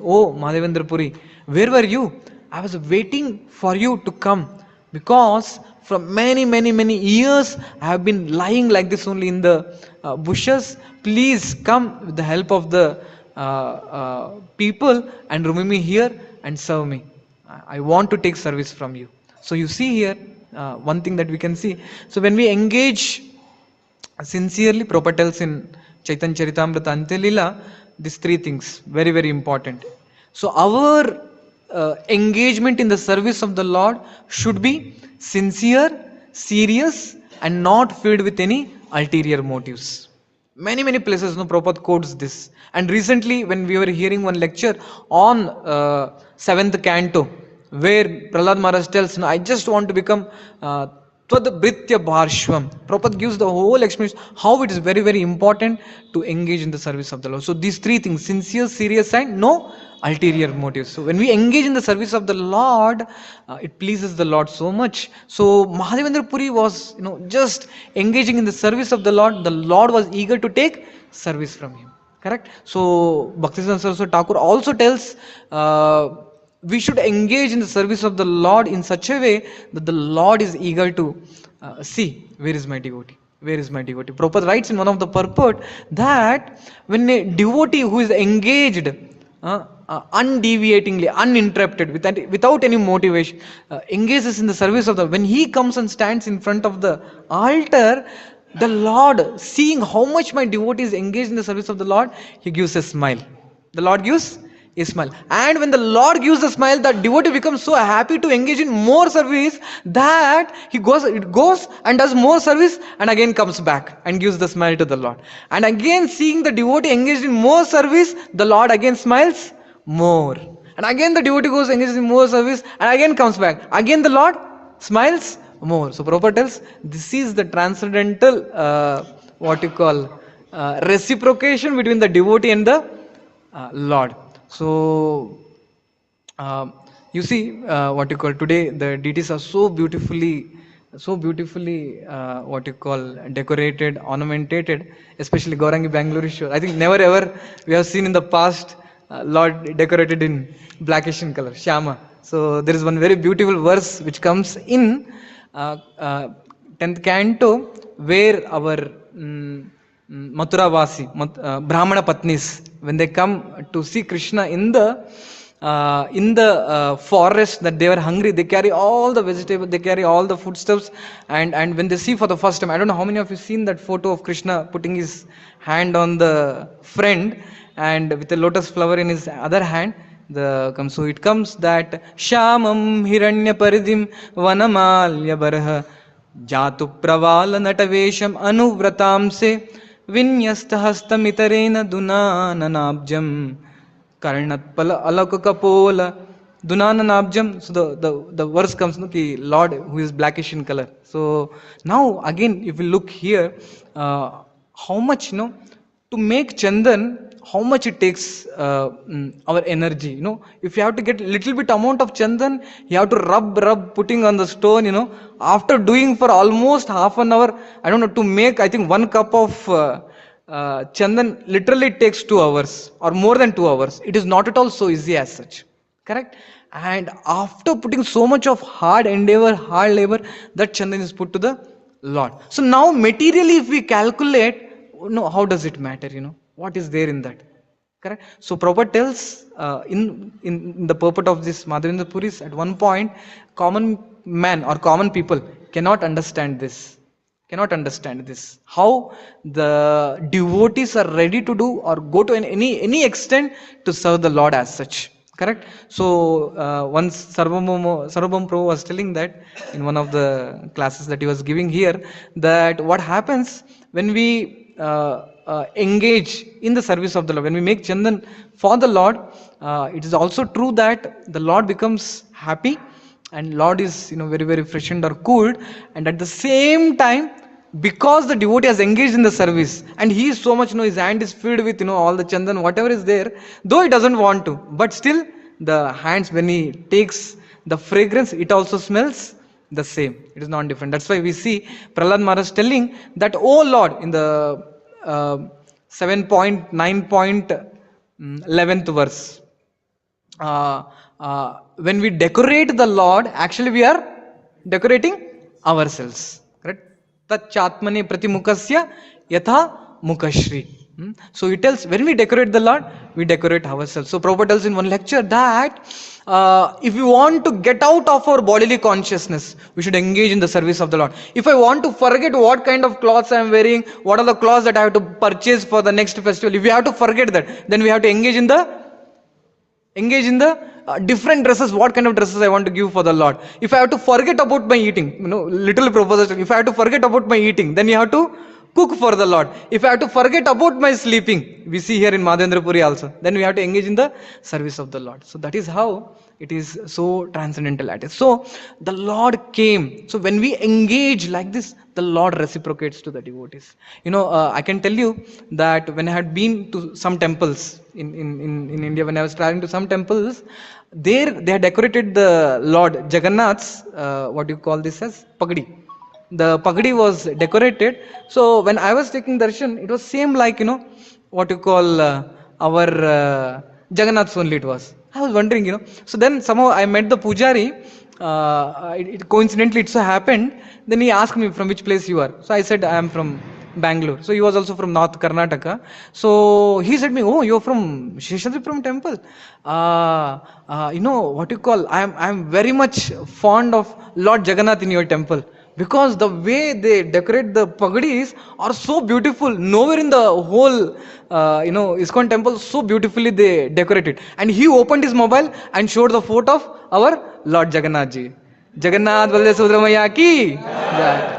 "Oh Mahadevendra Puri, where were you? I was waiting for you to come, because from many, many, many years I have been lying like this only in the bushes. Please come with the help of the people and remove me here and serve me. I want to take service from you." So you see here one thing that we can see. So when we engage sincerely, Prabhupada tells in Chaitanya Charitamrita Antyalila, these three things, very, very important. So our engagement in the service of the Lord should be sincere, serious, and not filled with any ulterior motives. Many, many places, Prabhupada quotes this. And recently, when we were hearing one lecture on 7th canto, where Prahlad Maharaj tells, I just want to become Tvad Britya Bharshvam. Prabhupada gives the whole explanation how it is very, very important to engage in the service of the Lord. So these three things, sincere, serious, and no ulterior motives. So when we engage in the service of the Lord, it pleases the Lord so much. So Mahadevendra Puri was, just engaging in the service of the Lord. The Lord was eager to take service from him. Correct? So Bhaktisiddhanta Saraswati Thakur also tells we should engage in the service of the Lord in such a way that the Lord is eager to see, where is my devotee? Where is my devotee? Prabhupada writes in one of the purport that when a devotee who is engaged undeviatingly, uninterrupted, without any motivation, engages in the service of the, when he comes and stands in front of the altar, the Lord, seeing how much my devotee is engaged in the service of the Lord, he gives a smile. The Lord gives a smile. And when the Lord gives a smile, the devotee becomes so happy to engage in more service that it goes and does more service and again comes back and gives the smile to the Lord. And again, seeing the devotee engaged in more service, the Lord again smiles more. And again the devotee goes engaged in more service and again comes back. Again the Lord smiles more. So Prabhupada tells, this is the transcendental reciprocation between the devotee and the Lord. So you see today the deities are so beautifully decorated, ornamented, especially Gaurangi Bangalore. I think never ever we have seen in the past Lord decorated in blackish in color, Shyama. So there is one very beautiful verse which comes in 10th canto, where our Mathura Vasi, Brahmana Patnis, when they come to see Krishna in the in the forest, that they were hungry, they carry all the vegetables, they carry all the foodstuffs, and when they see for the first time, I don't know how many of you seen that photo of Krishna putting his hand on the friend and with a lotus flower in his other hand. So it comes that shamam hiranya paridim vanamalya barha jatu pravala natavesham anuvratam se vinyasta hastamitarena dunananabjam karnatpala alakakapola dunananabjam. So the verse comes, no, ki Lord who is blackish in color. So now again if we look here, how much, to make chandan, how much it takes our energy. If you have to get little bit amount of chandan, you have to rub putting on the stone. After doing for almost half an hour, I don't know, to make, I think, 1 cup of chandan literally takes 2 hours or more than 2 hours. It is not at all so easy as such, correct? And after putting so much of hard endeavor, hard labor, that chandan is put to the Lord. So now materially if we calculate, no, how does it matter? What is there in that, correct? So Prabhupada tells, in the purport of this Madhavendra Puris, at one point, common man or common people cannot understand this. How the devotees are ready to do or go to any extent to serve the Lord as such, correct? So once Sarvabhauma Prabhu was telling that in one of the classes that he was giving here, that what happens when we engage in the service of the Lord, when we make chandan for the Lord, it is also true that the Lord becomes happy, and Lord is very very freshened or cooled, and at the same time, because the devotee has engaged in the service and he is so much, his hand is filled with all the chandan, whatever is there, though he doesn't want to, but still the hands, when he takes the fragrance, it also smells the same. It is not different. That's why we see Prahlad Maharaj telling that, oh Lord, in the 7.9.11th verse, when we decorate the Lord, actually we are decorating ourselves, correct? Tat chatmane pratimukasya yatha mukashri. So he tells, when we decorate the Lord, we decorate ourselves. So Prabhupada tells in one lecture that if we want to get out of our bodily consciousness, we should engage in the service of the Lord. If I want to forget what kind of clothes I am wearing, what are the clothes that I have to purchase for the next festival, if we have to forget that, then we have to engage in the different dresses, what kind of dresses I want to give for the Lord. If I have to forget about my eating, little proposal, if I have to forget about my eating, then you have to cook for the Lord. If I have to forget about my sleeping, we see here in Madhavendra Puri also, then we have to engage in the service of the Lord. So that is how it is so transcendental at it. So the Lord came. So when we engage like this, the Lord reciprocates to the devotees. I can tell you that when I had been to some temples in India, when I was traveling to some temples, there they had decorated the Lord Jagannath's, what do you call this as? Pagdi. The pagdi was decorated. So when I was taking darshan, it was same like, what you call our Jagannath's only it was. I was wondering, So then somehow I met the pujari. Coincidentally, it so happened. Then he asked me, from which place you are. So I said, I am from Bangalore. So he was also from North Karnataka. So he said me, oh, you're from Sheshadripuram temple. What you call, I am very much fond of Lord Jagannath in your temple. Because the way they decorate the pagdis are so beautiful. Nowhere in the whole, ISKCON temple so beautifully they decorated. And he opened his mobile and showed the photo of our Lord Jagannath ji. Jagannath Baldev Subramanya ki.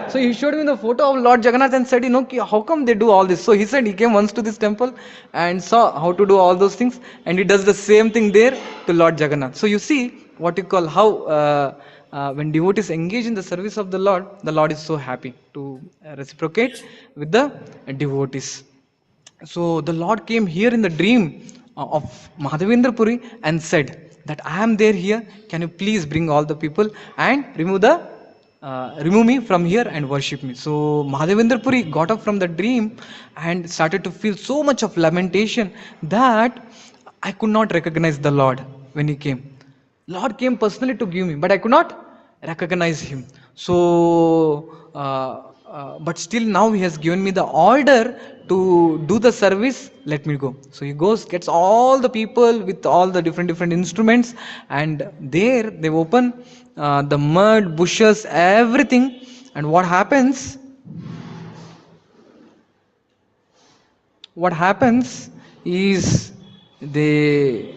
So he showed me the photo of Lord Jagannath and said, how come they do all this? So he said he came once to this temple and saw how to do all those things, and he does the same thing there to Lord Jagannath. So you see what you call how when devotees engage in the service of the Lord is so happy to reciprocate with the devotees. So the Lord came here in the dream of Madhavendra Puri and said that I am there here. Can you please bring all the people and remove me from here and worship me. So Madhavendra Puri got up from the dream and started to feel so much of lamentation that I could not recognize the Lord when he came. Lord came personally to give me, but I could not recognize him. So but still now he has given me the order to do the service, let me go. So he goes, gets all the people with all the different instruments, and there they open the mud, bushes, everything. And what happens? What happens is they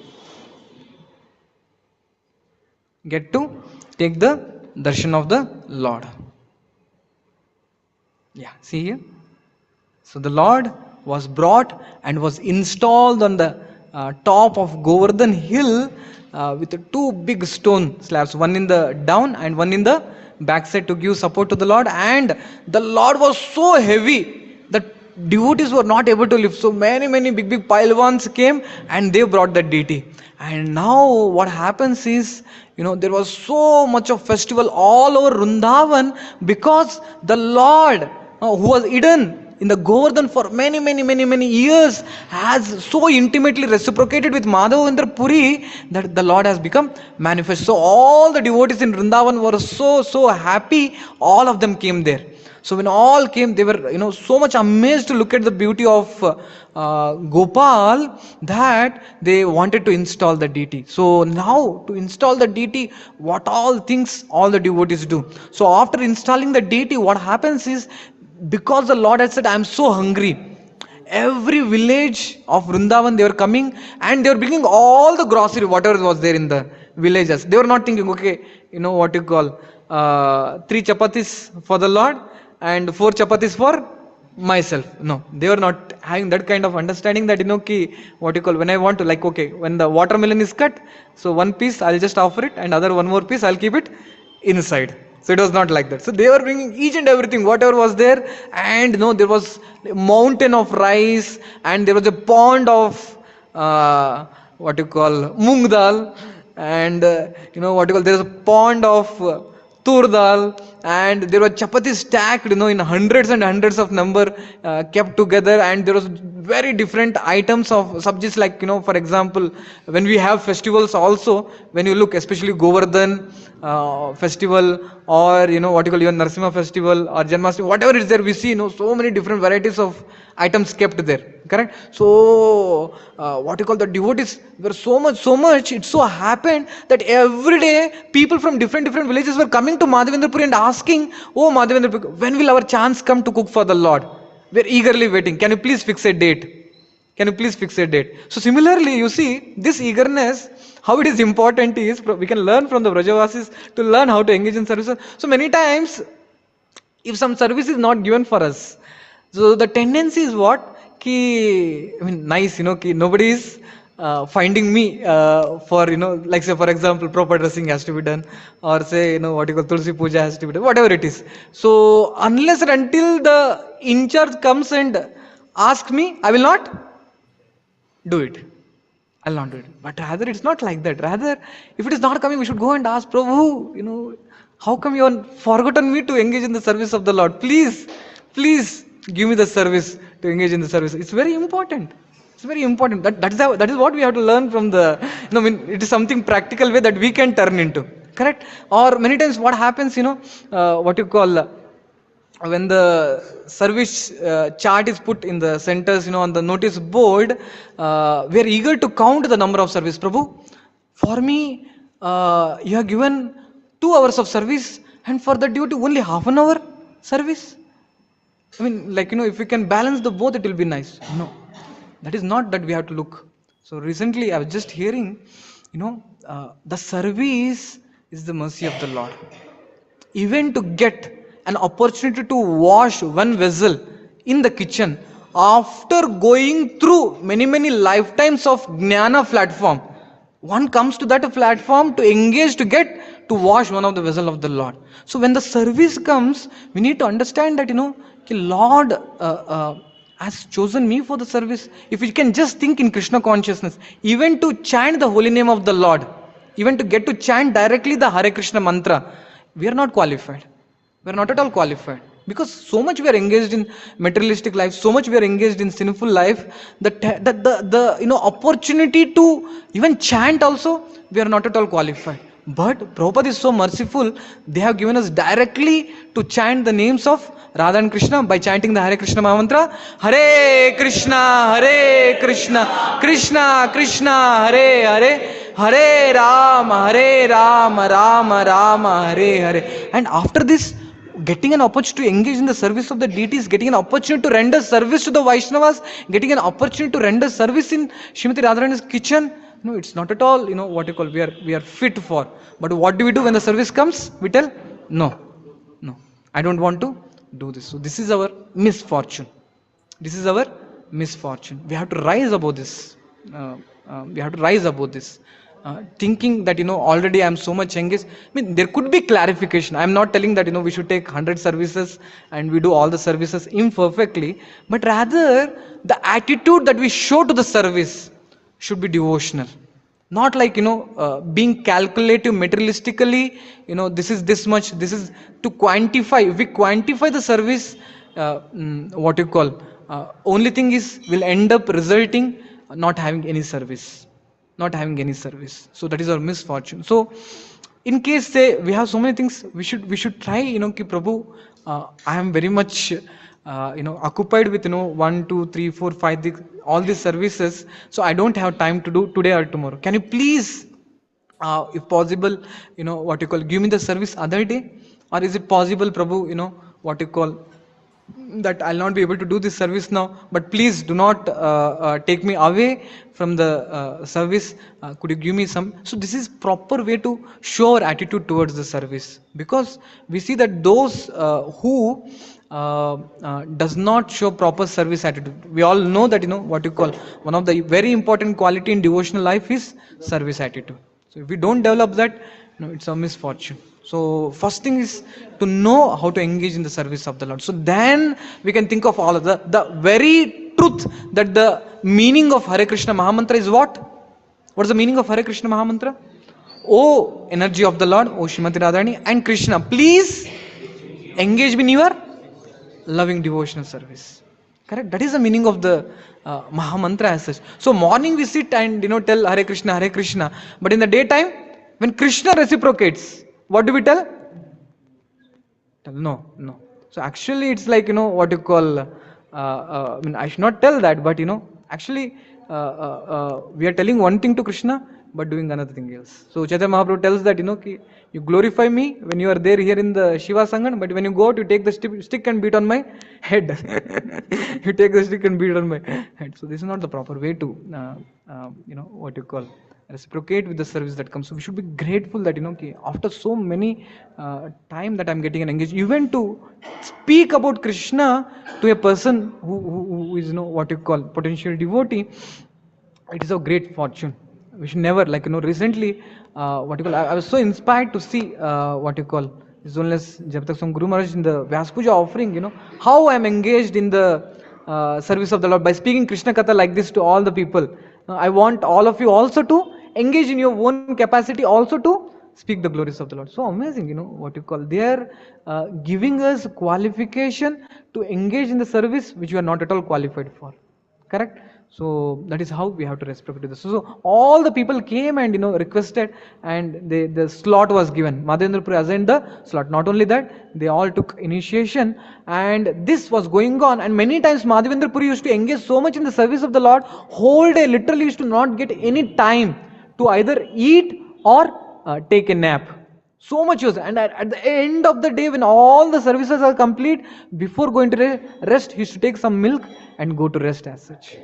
get to take the darshan of the Lord. Yeah, see here. So the Lord was brought and was installed on the top of Govardhan hill with two big stone slabs, one in the down and one in the backside to give support to the Lord. And the Lord was so heavy that devotees were not able to lift. So many big pilwans came and they brought the deity. And now what happens is, there was so much of festival all over Vrindavan because the Lord who was hidden in the Govardhan for many years has so intimately reciprocated with Madhavendra Puri that the Lord has become manifest. So all the devotees in Vrindavan were so happy. All of them came there. So when all came, they were so much amazed to look at the beauty of Gopal that they wanted to install the deity. So now to install the deity, what all things all the devotees do. So after installing the deity, what happens is, because the Lord had said, I am so hungry, every village of Vrindavan they were coming and they were bringing all the grocery, whatever was there in the villages. They were not thinking, okay, what you call 3 chapatis for the Lord and 4 chapatis for myself. No, they were not having that kind of understanding that, what you call, when I want to, like, okay, when the watermelon is cut, so one piece I'll just offer it and other one more piece I'll keep it inside. So it was not like that. So they were bringing each and everything, whatever was there. And there was a mountain of rice and there was a pond of what you call moong dal, and what you call, there was a pond of tur dal, and there were chapatis stacked in hundreds and hundreds of number kept together. And there was very different items of subjects, like for example, when we have festivals also, when you look, especially Govardhan festival, or what you call, even Narasimha festival or Janmashtami, whatever is there, we see so many different varieties of items kept there, correct? So what you call, the devotees were so much, it so happened that every day people from different villages were coming to Madhavendra Puri and asking, oh Madhavendra Puri, when will our chance come to cook for the Lord? We are eagerly waiting, can you please fix a date? Can you please fix a date? So similarly, you see, this eagerness, how it is important is, we can learn from the Vrajavasis to learn how to engage in services. So many times, if some service is not given for us, so the tendency is what? Nice, nobody is finding me for, like say for example, proper dressing has to be done, or say, what you call, Tulsi Puja has to be done, whatever it is. So unless and until the in charge comes and asks me, I will not do it. I'll not do it. But rather, it's not like that. Rather, if it is not coming, we should go and ask, Prabhu, how come you have forgotten me to engage in the service of the Lord? Please give me the service to engage in the service. It's very important. It's very important. That is what we have to learn from the, it is something practical way that we can turn into. Correct? Or many times what happens, what you call, when the service chart is put in the centers, on the notice board, we are eager to count the number of service. Prabhu, for me, you have given 2 hours of service, and for the duty only half an hour service. If we can balance the both, it will be nice. No, that is not that we have to look. So recently, I was just hearing, the service is the mercy of the Lord. Even to get an opportunity to wash one vessel in the kitchen after going through many lifetimes of Jnana platform, one comes to that platform to engage, to get to wash one of the vessel of the Lord. So when the service comes, we need to understand that Lord has chosen me for the service. If we can just think in Krishna consciousness, even to chant the holy name of the Lord, even to get to chant directly the Hare Krishna mantra, we are not qualified. We are not at all qualified. Because so much we are engaged in materialistic life, so much we are engaged in sinful life, that the opportunity to even chant also, we are not at all qualified. But Prabhupada is so merciful, they have given us directly to chant the names of Radha and Krishna by chanting the Hare Krishna Mahamantra. Hare Krishna, Hare Krishna, Krishna Krishna, Hare Hare, Hare Rama, Rama Rama, Hare Hare. And after this, getting an opportunity to engage in the service of the deities, getting an opportunity to render service to the Vaishnavas, getting an opportunity to render service in Srimati Radharani's kitchen. No, it's not at all, what you call, we are fit for. But what do we do when the service comes? We tell, no, no, I don't want to do this. So this is our misfortune. This is our misfortune. We have to rise above this. We have to rise above this. Thinking that already I am so much engaged. I mean, there could be clarification. I am not telling that we should take 100 services and we do all the services imperfectly, but rather the attitude that we show to the service should be devotional, not like being calculative materialistically. This is this much, this is to quantify. If we quantify the service, what you call, only thing is will end up resulting not having any service, not having any service. So that is our misfortune. So in case say we have so many things, we should try, ki Prabhu, I am very much occupied with 1 2 3 4 5 all these services, so I don't have time to do today or tomorrow. Can you please, if possible, what you call, give me the service other day? Or is it possible, Prabhu, what you call, that I'll not be able to do this service now, but please do not take me away from the service. Could you give me some? So this is proper way to show our attitude towards the service, because we see that those who does not show proper service attitude. We all know that what you call, one of the very important quality in devotional life is service attitude. So if we don't develop that, it's a misfortune. So first thing is to know how to engage in the service of the Lord. So then we can think of all of the very truth that the meaning of Hare Krishna Mahamantra is what? What is the meaning of Hare Krishna Mahamantra? O energy of the Lord, O Srimati Radharani and Krishna, please engage me in your loving devotional service. Correct? That is the meaning of the Mahamantra as such. So morning we sit and tell Hare Krishna, but in the daytime, when Krishna reciprocates, what do we tell? No, no. So actually it's like, what you call, I should not tell that, but actually we are telling one thing to Krishna, but doing another thing else. So Chaitanya Mahaprabhu tells that, ki, you glorify me when you are there here in the Shiva Sangan, but when you go out, you take the stick and beat on my head. You take the stick and beat on my head. So this is not the proper way to, what you call, reciprocate with the service that comes. So we should be grateful that ki, after so many time that I'm getting engaged, even to speak about Krishna to a person who is what you call potential devotee, it is a great fortune. We should never, like recently, what you call, I was so inspired to see what you call, Zoneless Jab Guru Maharaj in the Vyas Puja offering, how I am engaged in the service of the Lord by speaking Krishna Katha like this to all the people. I want all of you also to engage in your own capacity, also to speak the glories of the Lord. So amazing, what you call, they are giving us qualification to engage in the service which we are not at all qualified for. Correct? So that is how we have to reciprocate this. So all the people came and requested, and the slot was given. Madhavendra Puri assigned the slot. Not only that, they all took initiation, and this was going on. And many times Madhavendra Puri used to engage so much in the service of the Lord, whole day literally used to not get any time to either eat or take a nap. So much use. And at the end of the day, when all the services are complete, before going to rest, he used to take some milk and go to rest as such.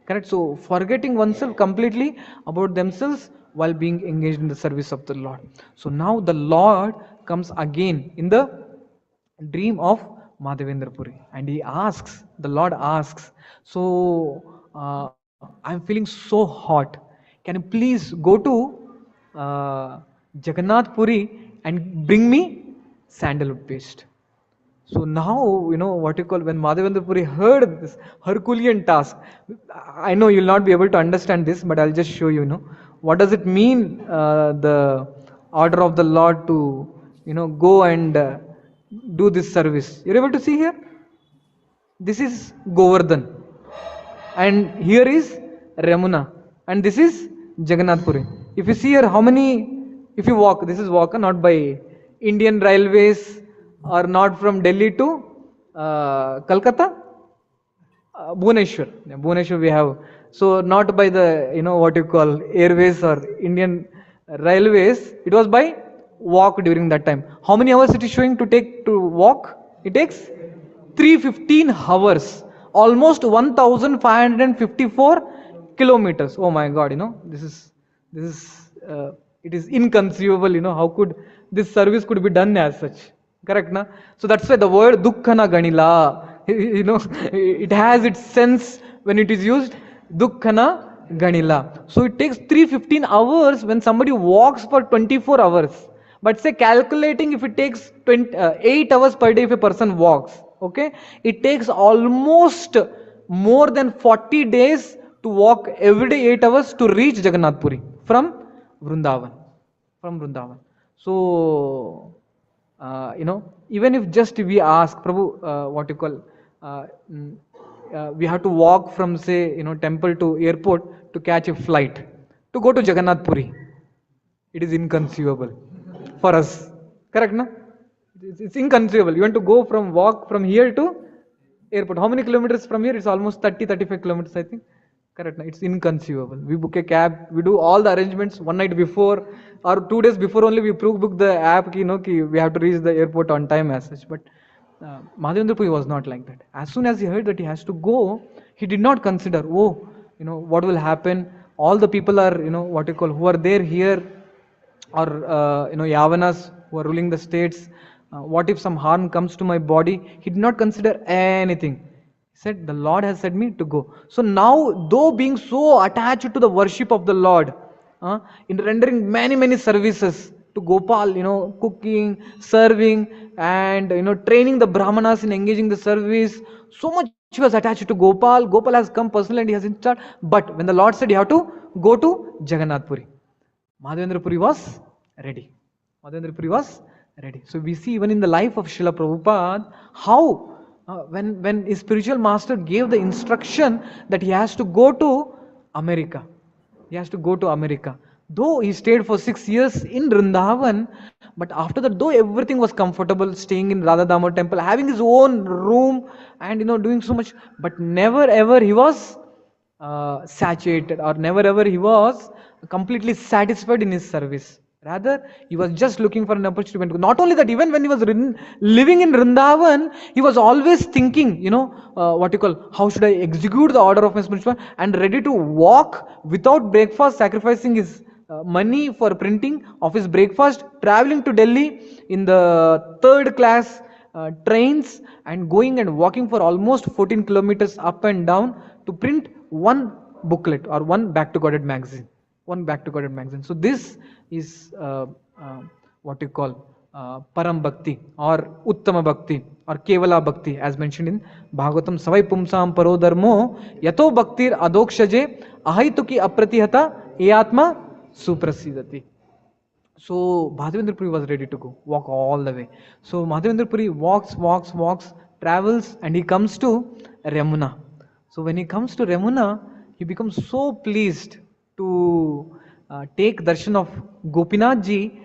Correct? So forgetting oneself completely about themselves while being engaged in the service of the Lord. So now the Lord comes again in the dream of Madhavendra Puri, and he asks, the Lord asks, so I'm feeling so hot. Can you please go to Jagannath Puri and bring me sandalwood paste? So now, what you call, when Madhavendra Puri heard this Herculean task, I know you'll not be able to understand this, but I'll just show you, what does it mean, the order of the Lord to, go and do this service. You're able to see here? This is Govardhan. And here is Ramuna. And this is Jagannath Puri. If you see here, how many If you walk, this is walk, not by Indian Railways or not from Delhi to Calcutta. Bhubaneswar. Yeah, Bhubaneswar we have. So not by the, what you call airways or Indian railways. It was by walk during that time. How many hours it is showing to take to walk? It takes 315 hours. Almost 1554 kilometers. Oh my God, it is inconceivable, how could this service could be done as such. Correct, na? So that's why the word dukkhana ganila, it has its sense when it is used, dukkhana ganila. So it takes 315 hours when somebody walks for 24 hours. But say calculating if it takes 8 hours per day if a person walks, okay, it takes almost more than 40 days to walk every day 8 hours to reach Jagannath Puri from Vrindavan. From Vrindavan. So, even if just we ask, Prabhu, what you call, we have to walk from, say, temple to airport to catch a flight to go to Jagannath Puri. It is inconceivable for us. Correct, na? It's inconceivable. You want to go from walk from here to airport. How many kilometers from here? It's almost 30-35 kilometers, I think. Correct, na? It's inconceivable. We book a cab, we do all the arrangements one night before or 2 days before only we book the app, we have to reach the airport on time as such. But Madhavendra Puri was not like that. As soon as he heard that he has to go, he did not consider, what will happen? All the people are, who are there here or Yavanas who are ruling the states. What if some harm comes to my body? He did not consider anything. He said, the Lord has said me to go. So now, though being so attached to the worship of the Lord, in rendering many services to Gopal, cooking, serving, and training the Brahmanas in engaging the service, so much he was attached to Gopal. Gopal has come personally and he has in charge. But when the Lord said you have to go to Jagannath Puri, Madhavendra Puri was ready. Madhavendra Puri was ready. So we see even in the life of Srila Prabhupada how when his spiritual master gave the instruction that he has to go to America. He has to go to America. Though he stayed for 6 years in Vrindavan, but after that, though everything was comfortable, staying in Radha Damodar temple, having his own room and doing so much, but never ever he was saturated or never ever he was completely satisfied in his service. Rather, he was just looking for an opportunity. Not only that, even when he was living in Vrindavan, he was always thinking, how should I execute the order of my spiritual and ready to walk without breakfast, sacrificing his money for printing of his breakfast, traveling to Delhi in the third class trains and going and walking for almost 14 kilometers up and down to print one booklet or one Back to Godhead magazine. One Back to Godhead magazine. So this is what you call Param Bhakti or Uttama Bhakti or Kevala Bhakti as mentioned in Bhagavatam. Savai Pumsam Paro Dharmo Yato Bhaktir Adokshaje Ahaituki Apratihata Eyatma Suprasidati. So Madhavendra Puri was ready to go, walk all the way. So Madhavendra Puri walks, travels, and he comes to Ramuna. So when he comes to Ramuna, he becomes so pleased to take darshan of Gopinath ji.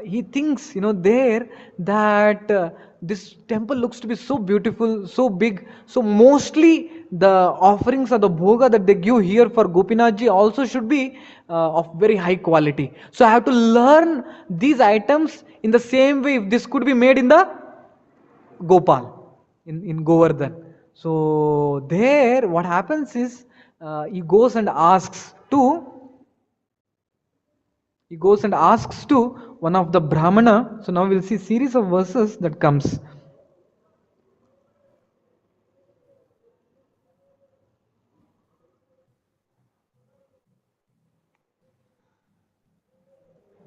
He thinks, there that this temple looks to be so beautiful, so big. So mostly the offerings or the bhoga that they give here for Gopinath ji also should be of very high quality. So I have to learn these items in the same way if this could be made in the Gopal, in Govardhan. So there what happens is he goes and asks to one of the Brahmana. So now we'll see series of verses that comes.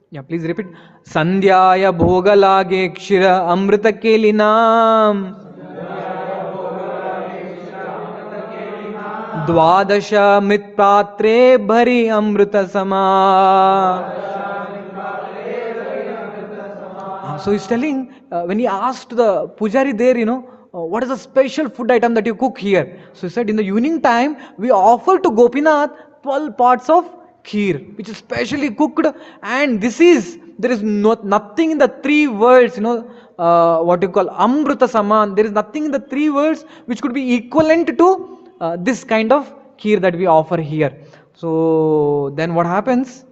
Yeah, please repeat. Sandhyaya bhogalage kshira amrita kelinam Dwadasha mitpatre bhari amrita sama. So he's telling, when he asked the pujari there, what is the special food item that you cook here? So he said, in the evening time, we offer to Gopinath 12 parts of kheer, which is specially cooked, and there is nothing in the three words, what you call Amrita Saman. There is nothing in the three words which could be equivalent to this kind of kheer that we offer here. So then what happens?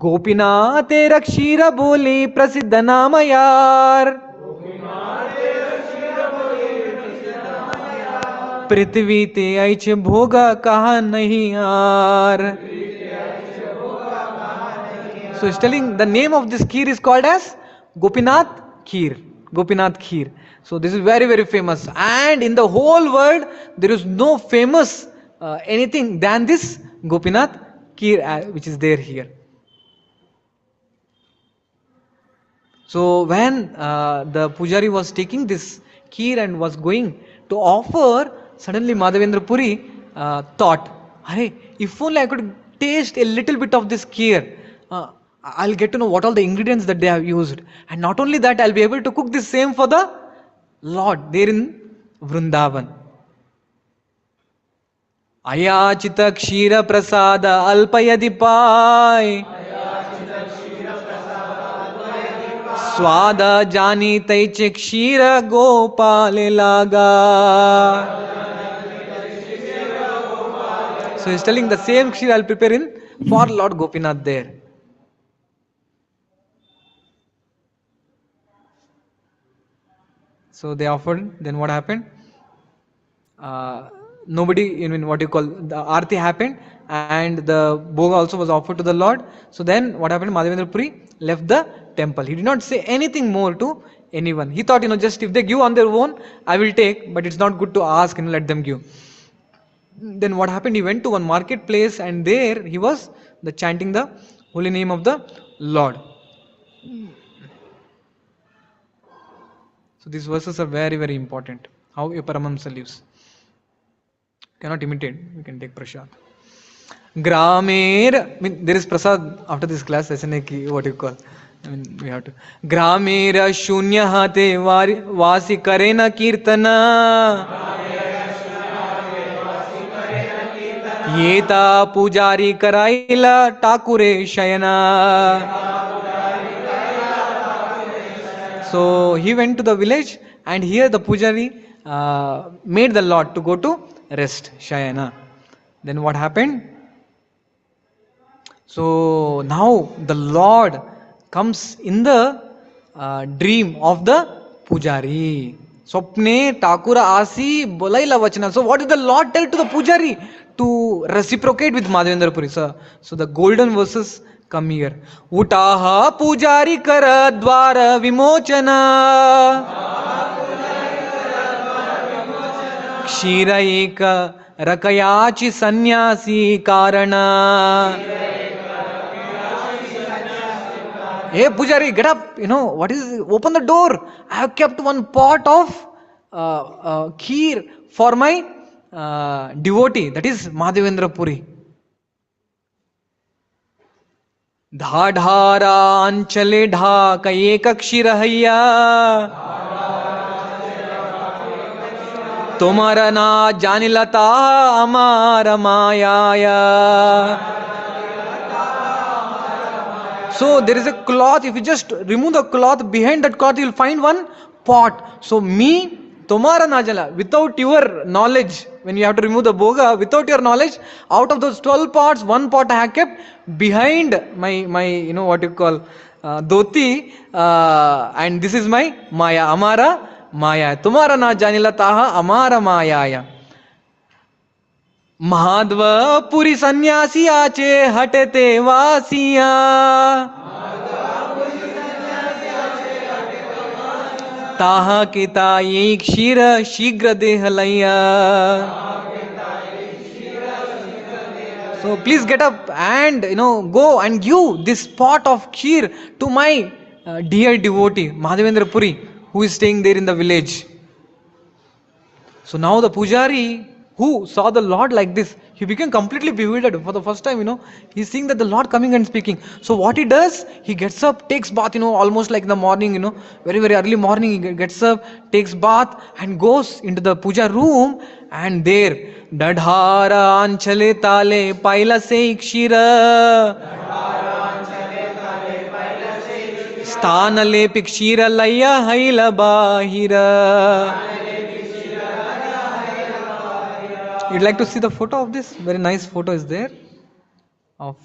Gopinath तेरा क्षीर बोले प्रसिद्ध नाम यार पृथ्वी ते ऐच भोगा कहा नहीं यार. So he's telling the name of this kheer is called as Gopinath Kheer. Gopinath Kheer. So this is very, very famous. And in the whole world, there is no famous anything than this Gopinath Kheer which is there here. So when the Pujari was taking this kheer and was going to offer, suddenly Madhavendra Puri thought, "Arey, if only I could taste a little bit of this kheer, I'll get to know what all the ingredients that they have used. And not only that, I'll be able to cook the same for the Lord there in Vrindavan." Ayachita Kshira Prasada Alpayadipai Swada Jani Taiche Kshira Gopale Laga. So he's telling the same kheer I'll prepare in for Lord Gopinath there. So they offered, then what happened? Nobody, what you call, the Aarti happened and the Bhoga also was offered to the Lord. So then what happened? Madhavendra Puri left the temple. He did not say anything more to anyone. He thought, just if they give on their own, I will take, but it's not good to ask and let them give. Then what happened? He went to one marketplace and there he was chanting the holy name of the Lord. So these verses are very, very important. How a Paramahamsa lives. Cannot imitate. We can take prasad. Gramer, there is prasad after this class. What you call? We have to. Gramera shunya hate vasi karena kirtana. Yeta pujari karaila takure shayana. So he went to the village and here the pujari made the Lord to go to rest, Shayana. Then what happened? So now the Lord comes in the dream of the pujari. Swapne Takura Asi Bolaila Vachana. So what did the Lord tell to the pujari? To reciprocate with Madhavendra Puri. So the golden verses come here. Utaha pujari kara dwara vimochana. Kshira eka rakayachi sannyasi karana. Hey pujari, get up. What is? Open the door. I have kept one pot of kheer for my devotee. That is Madhavendra Puri. Dhadhara anchale dhaka ekakshirahaya Tomara na janilata amara mayaya. So there is a cloth. If you just remove the cloth, behind that cloth you will find one pot. So me, Tomara na jala, without your knowledge, when you have to remove the bhoga, without your knowledge, out of those 12 pots, one pot I have kept behind my what you call dhoti, and this is my maya, amara maya. Tumara na janila taha amara mayaya. Mahadva puri sannyasi ache hatete vasiya. Taha kita ek shira shigra dehalaya. So please get up and go and give this pot of kheer to my dear devotee Madhavendra Puri, who is staying there in the village. So now the pujari who saw the Lord like this, he became completely bewildered for the first time, he's seeing that the Lord coming and speaking. So what he does, he gets up, takes bath, almost like in the morning, very, very early morning, he gets up, takes bath and goes into the puja room, and there, Dadhara anchale tale paila se ikshira, sthanale pikshira laya haila bahira. You'd like to see the photo of this? Very nice photo is there of.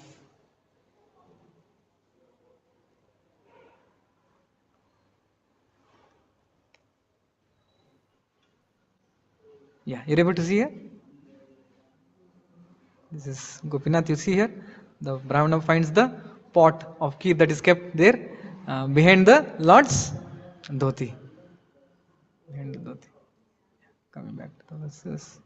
Yeah, you're able to see here? This is Gopinath, you see here? The Brahmana finds the pot of kheer that is kept there behind the Lord's dhoti. Behind the dhoti. Coming back to the verses.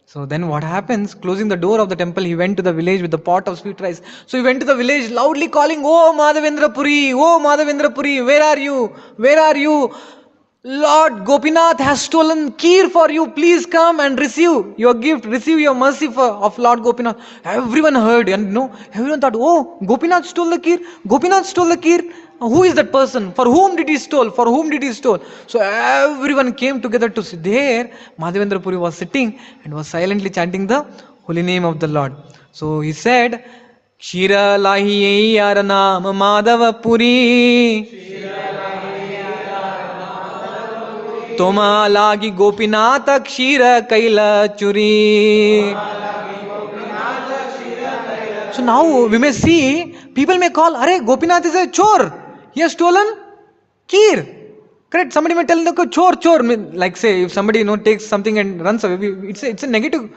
So then what happens? Closing the door of the temple, he went to the village with the pot of sweet rice. So he went to the village loudly calling, "Oh Madhavendra Puri, oh Madhavendra Puri, where are you? Where are you? Lord Gopinath has stolen kheer for you. Please come and receive your gift, receive your mercy of Lord Gopinath." Everyone heard, and everyone thought, "Oh, Gopinath stole the kheer. Gopinath stole the kheer. Who is that person? For whom did he stole? For whom did he stole?" So everyone came together to see. There, Madhavendra Puri was sitting and was silently chanting the holy name of the Lord. So he said, "Kshira lahi naam Madhava Puri. Toma lagi Gopinath kshira kaila churi." So now we may see, people may call, "Arey, Gopinath is a chor. He has stolen kheer." Correct? Somebody may tell, "Chor, chor." Like say, if somebody takes something and runs away, it's a negative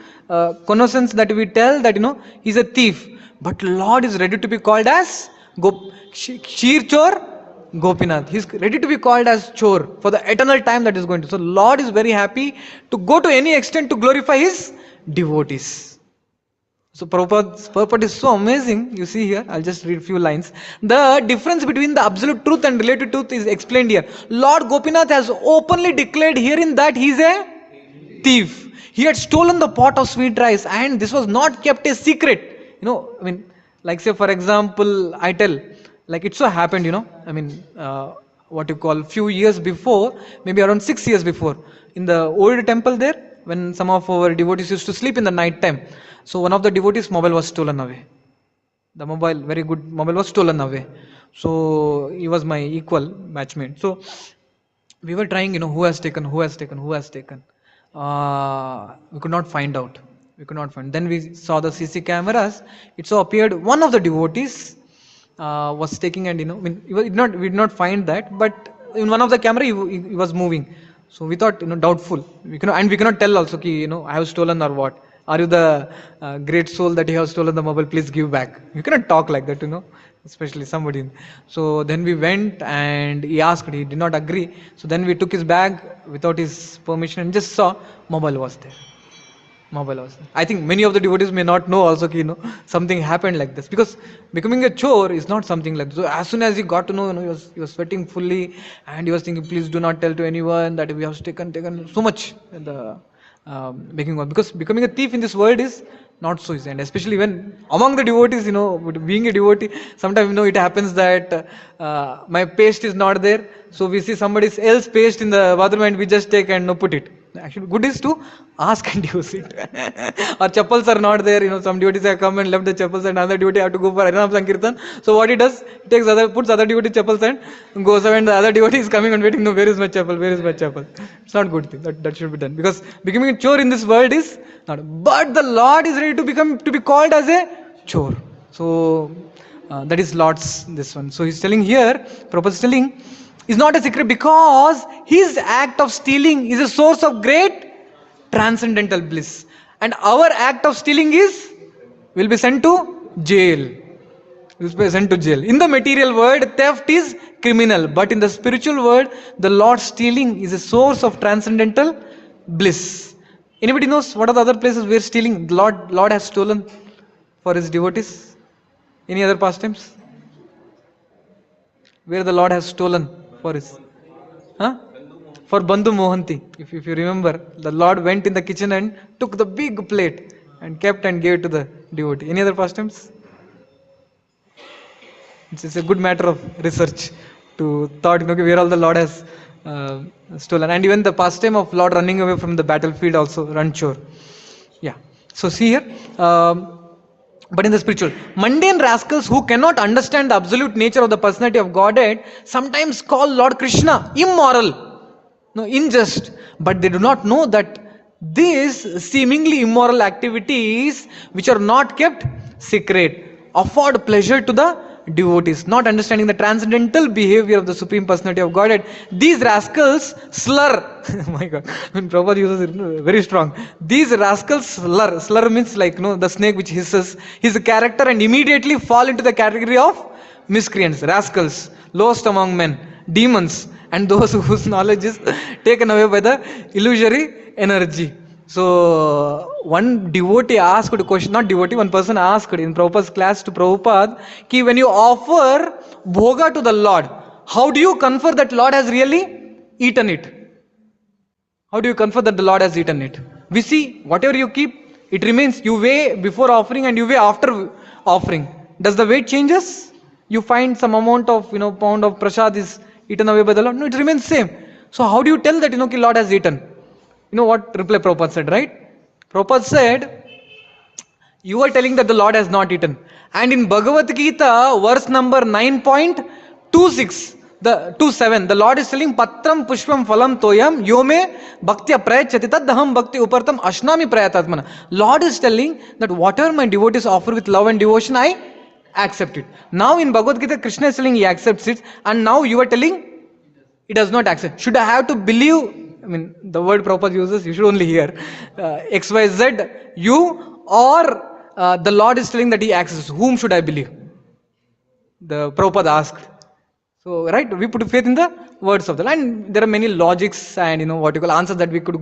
connotation that we tell that he's a thief. But Lord is ready to be called as Kheer Chor Gopinath. He's ready to be called as Chor for the eternal time that is going to. So Lord is very happy to go to any extent to glorify his devotees. So Prabhupada's purport is so amazing. You see here, I'll just read a few lines. The difference between the absolute truth and relative truth is explained here. Lord Gopinath has openly declared herein that he is a thief. He had stolen the pot of sweet rice, and this was not kept a secret. Like say for example, I tell, like it so happened, what you call few years before, maybe around 6 years before, in the old temple there, when some of our devotees used to sleep in the night time. So one of the devotees' mobile was stolen away. The mobile, very good mobile, was stolen away. So he was my equal batchmate. So we were trying, who has taken. We could not find out. Then we saw the CC cameras. It so appeared one of the devotees was taking, and we did not find that, but in one of the camera he was moving. So we thought, doubtful. We cannot tell also ki, I have stolen or what. Are you the great soul that you have stolen the mobile? Please give back. You cannot talk like that, especially somebody. So then we went and he asked. He did not agree. So then we took his bag without his permission and just saw mobile was there. I think many of the devotees may not know also ki, something happened like this, because becoming a chore is not something like this. So as soon as he got to know, he was sweating fully, and he was thinking, please do not tell to anyone that we have taken so much the making one, because becoming a thief in this world is not so easy, and especially when among the devotees, being a devotee, sometimes it happens that my paste is not there, so we see somebody else paste in the bathroom and we just take and put it. Actually, good is to ask and use it. Or chappals are not there, some devotees have come and left the chappals, and another devotee have to go for Harinam Sankirtan. So what he does, he puts other devotee chappals and goes away, and the other devotee is coming and waiting, "No, where is my chappal? Where is my chappal?" It's not good thing. That should be done, because becoming a chore in this world is not. But the Lord is ready to be called as a chore. So that is Lord's this one. So he's telling here, Prabhupada is telling, is not a secret, because his act of stealing is a source of great transcendental bliss, and our act of stealing will be sent to jail. In the material world, theft is criminal, but in the spiritual world, the Lord stealing is a source of transcendental bliss. Anybody knows what are the other places where stealing Lord has stolen for his devotees? Any other pastimes where the Lord has stolen for his? Huh? for Bandhu Mohanty. If you remember, the Lord went in the kitchen and took the big plate and kept and gave to the devotee. Any other pastimes? It's a good matter of research to thought, okay, where all the Lord has stolen. And even the pastime of Lord running away from the battlefield also, Ranchor. Yeah. So see here, but in the spiritual, mundane rascals who cannot understand the absolute nature of the personality of Godhead sometimes call Lord Krishna immoral, no, unjust, but they do not know that these seemingly immoral activities, which are not kept secret, afford pleasure to the devotees, not understanding the transcendental behavior of the Supreme Personality of Godhead. These rascals slur. My God, when Prabhupada uses it, very strong. These rascals slur. Slur means like the snake which hisses his character and immediately fall into the category of miscreants, rascals, lowest among men, demons, and those whose knowledge is taken away by the illusory energy. So one devotee asked a question, not devotee, one person asked in Prabhupada's class to Prabhupada, ki when you offer bhoga to the Lord, how do you confer that Lord has really eaten it? How do you confer that the Lord has eaten it? We see, whatever you keep, it remains. You weigh before offering and you weigh after offering. Does the weight changes? You find some amount of, pound of prasad is eaten away by the Lord? No, it remains same. So how do you tell that, ki Lord has eaten? You know what reply Prabhupada said, right? Prabhupada said, you are telling that the Lord has not eaten. And in Bhagavad Gita, verse number 9.26, the 27, the Lord is telling, Patram Pushpam Phalam Toyam Yome Bhaktya Prayachati Tadaham Bhakti Upartam Ashnami Prayatatmana. Lord is telling that whatever my devotees offer with love and devotion, I accept it. Now in Bhagavad Gita, Krishna is telling he accepts it, and now you are telling he does not accept. Should I have to believe? I mean, the word Prabhupada uses, you should only hear XYZ, you, or the Lord is telling that he accepts. Whom should I believe? The Prabhupada asked. So, right, we put faith in the words of the Lord. And there are many logics and, answers that we could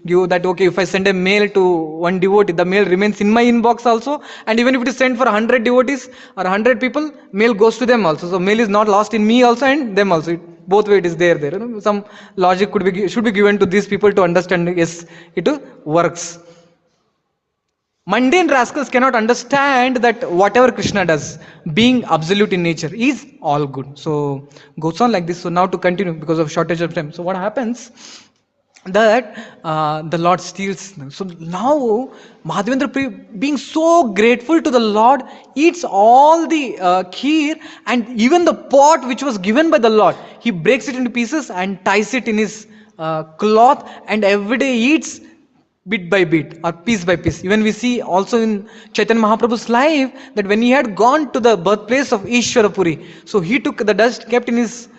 give that, okay, if I send a mail to one devotee, the mail remains in my inbox also. And even if it is sent for 100 devotees or 100 people, mail goes to them also. So, mail is not lost in me also and them also. Both way it is there. Some logic should be given to these people to understand, yes, it works. Mundane rascals cannot understand that whatever Krishna does, being absolute in nature, is all good. So goes on like this. So now to continue because of shortage of time. So what happens? That the Lord steals them. So now Madhavendra Pri, being so grateful to the Lord, eats all the kheer and even the pot which was given by the Lord. He breaks it into pieces and ties it in his cloth, and every day eats bit by bit or piece by piece. Even we see also in Chaitanya Mahaprabhu's life that when he had gone to the birthplace of Ishwarapuri, so he took the dust, kept in his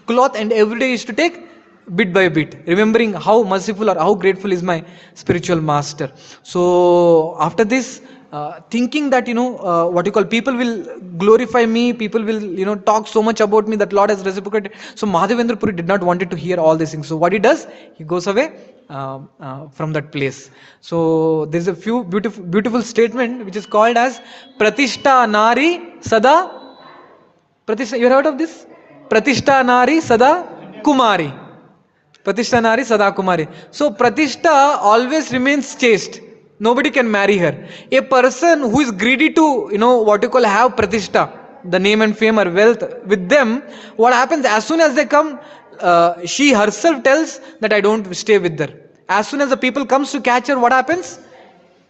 cloth, and every day used to take bit by bit, remembering how merciful or how grateful is my spiritual master. So after this, thinking that what you call, people will glorify me, people will talk so much about me that Lord has reciprocated. So Madhavendra Puri did not wanted to hear all these things. So what he does, he goes away from that place. So there's a few beautiful statement which is called as Pratishta Nari Sada. Pratishta, you heard of this? Pratishta Nari Sada Kumari. Pratishta Nari Sada Kumari. So Pratishta always remains chaste. Nobody can marry her. A person who is greedy to, what you call, have Pratishta, the name and fame or wealth with them, what happens as soon as they come, she herself tells that I don't stay with her. As soon as the people comes to catch her, what happens?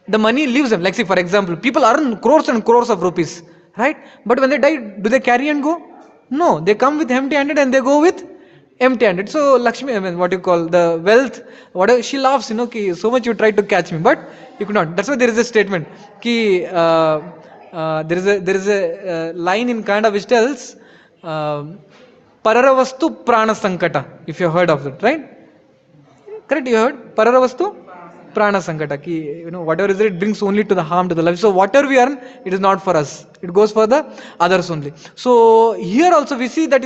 The money leaves them. Like say for example, people earn crores and crores of rupees, right? But when they die, do they carry and go? No, they come with empty-handed and they go with empty-handed. So Lakshmi, I mean, what you call the wealth, whatever, she laughs, ki, so much you tried to catch me, but you could not. That's why there is a statement, ki, there is a line in Kannada which tells, Pararavastu Prana Sankata, if you have heard of it, right? Correct, you heard? Pararavastu Prana Sankata, ki, whatever is it brings only to the harm to the life. So whatever we earn, it is not for us. It goes for the others only. So here also we see that,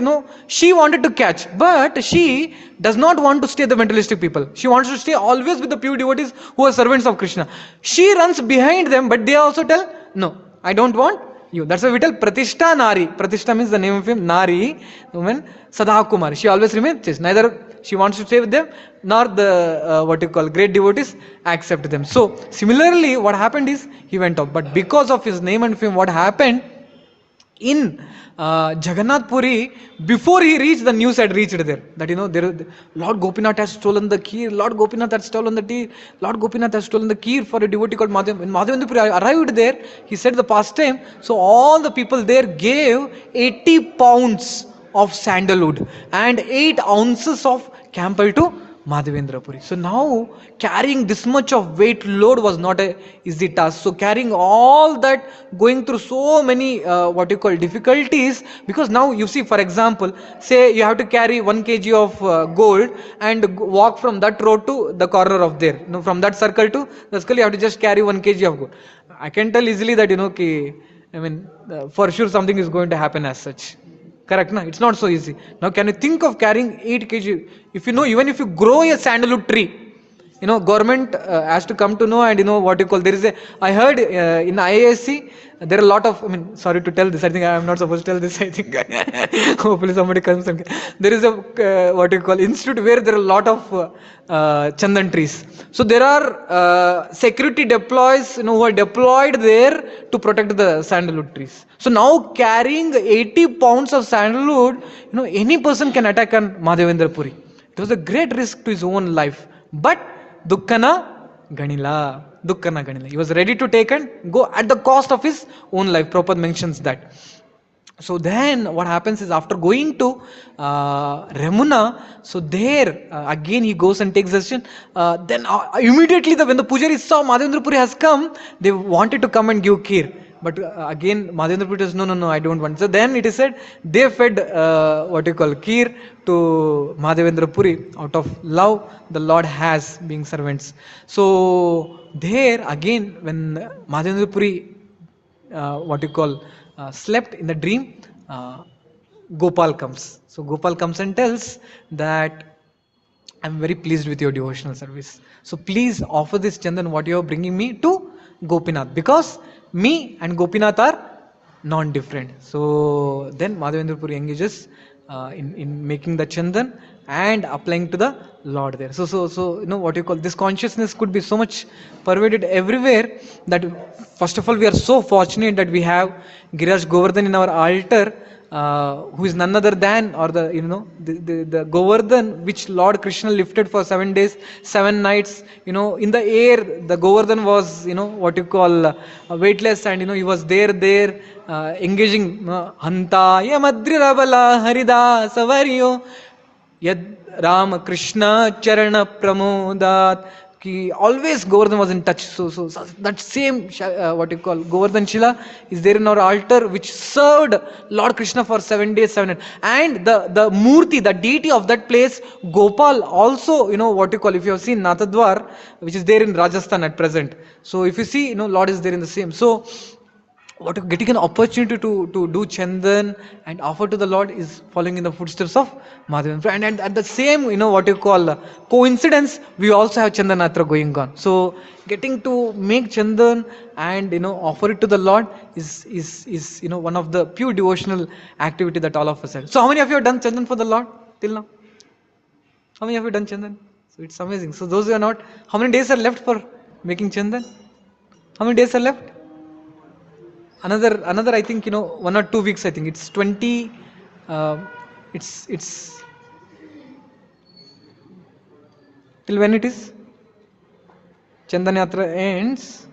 she wanted to catch, but she does not want to stay the mentalistic people. She wants to stay always with the pure devotees who are servants of Krishna. She runs behind them, but they also tell, no, I don't want you. That's why we tell Pratishta Nari. Pratishta means the name of him, Nari, woman, Sadha Kumari. She always remains chaste. Neither she wants to stay with them, nor the what you call great devotees accept them. So similarly, what happened is he went out, but because of his name and fame, what happened in Jagannath Puri, before he reached, the news had reached there that Lord Gopinath has stolen the kheer, Lord Gopinath has stolen the tea, Lord Gopinath has stolen the kheer for a devotee called Madhav. When Madhavendra Puri arrived there, he said the pastime, so all the people there gave 80 pounds of sandalwood and 8 ounces of camphor to Madhavendra Puri. So now carrying this much of weight load was not a easy task. So carrying all that, going through so many what you call difficulties, because now you see, for example, say you have to carry 1 kg of gold and walk from that road to the corner of there. From that circle to the circle, you have to just carry 1 kg of gold. I can tell easily that for sure something is going to happen as such. Correct, na? It's not so easy. Now, can you think of carrying 8 kg? If you know, even if you grow a sandalwood tree, government has to come to know, and what you call, there is I heard in IASC, there are a lot of, sorry to tell this, I think I am not supposed to tell this, I think, hopefully somebody comes and, there is a, what you call, institute where there are a lot of chandan trees. So there are security deploys, who are deployed there to protect the sandalwood trees. So now carrying 80 pounds of sandalwood, any person can attack on Madhavendra Puri. It was a great risk to his own life. But Dukkana Ganila. Dukkana Ganila. He was ready to take and go at the cost of his own life. Prabhupada mentions that. So then what happens is, after going to Remuna, so there again he goes and takes decision. Then immediately when the Pujari saw Madhavendra Puri has come, they wanted to come and give kheer. But again, Madhavendra Puri says, no, I don't want. So then it is said, they fed kheer to Madhavendra Puri out of love the Lord has, being servants. So there again, when Madhavendra Puri slept in the dream, Gopal comes. So Gopal comes and tells that, I'm very pleased with your devotional service. So please offer this chandan what you are bringing me to Gopinath, because me and Gopinath are non-different. So then Madhavendra Puri engages in making the chandan and applying to the Lord there. So this consciousness could be so much pervaded everywhere that first of all, we are so fortunate that we have Giraj Govardhan in our altar, who is none other than, or the Govardhan which Lord Krishna lifted for 7 days, 7 nights. In the air, the Govardhan was weightless, and he was there engaging Hanta Yamadri Rabala Harida Savaryo Yad Ram Krishna Charana Pramodat. Always Govardhan was in touch. So that same Govardhan Shila is there in our altar, which served Lord Krishna for 7 days, 7 nights. And the Murti, the deity of that place, Gopal, also, if you have seen Nathadwar, which is there in Rajasthan at present. So if you see, Lord is there in the same. So getting an opportunity to do chandan and offer to the Lord is following in the footsteps of Madhavendra. And at the same, coincidence, we also have Chandanatra going on. So getting to make chandan and offer it to the Lord is one of the pure devotional activity that all of us have. So how many of you have done chandan for the Lord till now? How many of you have done chandan? So it's amazing. So those who are not, how many days are left for making chandan? How many days are left? Another I think 1 or 2 weeks. I think it's 20. It's till when it is? Chandan Yatra ends.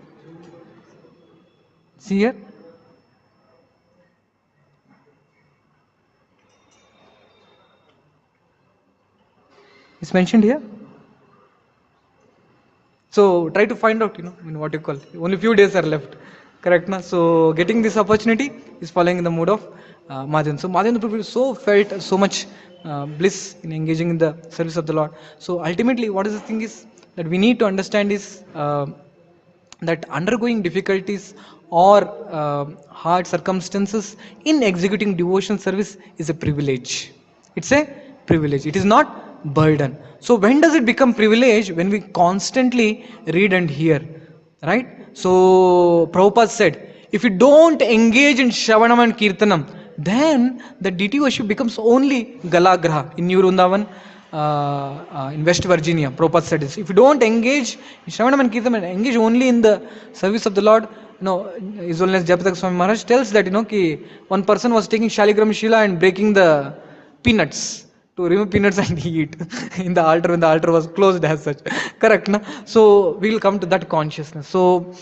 See here. It's mentioned here. So try to find out. Only few days are left. Correct, na? So getting this opportunity is following in the mood of Madhavendra. So Madhavendra Prabhu so felt so much bliss in engaging in the service of the Lord. So ultimately, what is the thing is that we need to understand is that undergoing difficulties or hard circumstances in executing devotional service is a privilege. It's a privilege. It is not burden. So when does it become privilege? When we constantly read and hear, right? So Prabhupada said, if you don't engage in Shravanam and Kirtanam, then the deity worship becomes only Galagraha. In New Vrindavan, in West Virginia. Prabhupada said this. If you don't engage in Shravanam and Kirtan, and engage only in the service of the Lord, His Holiness Japatak Swami Maharaj tells that, ki one person was taking Shaligram Shila and breaking the peanuts, to remove peanuts and eat in the altar when the altar was closed as such. Correct, na? So we will come to that consciousness. So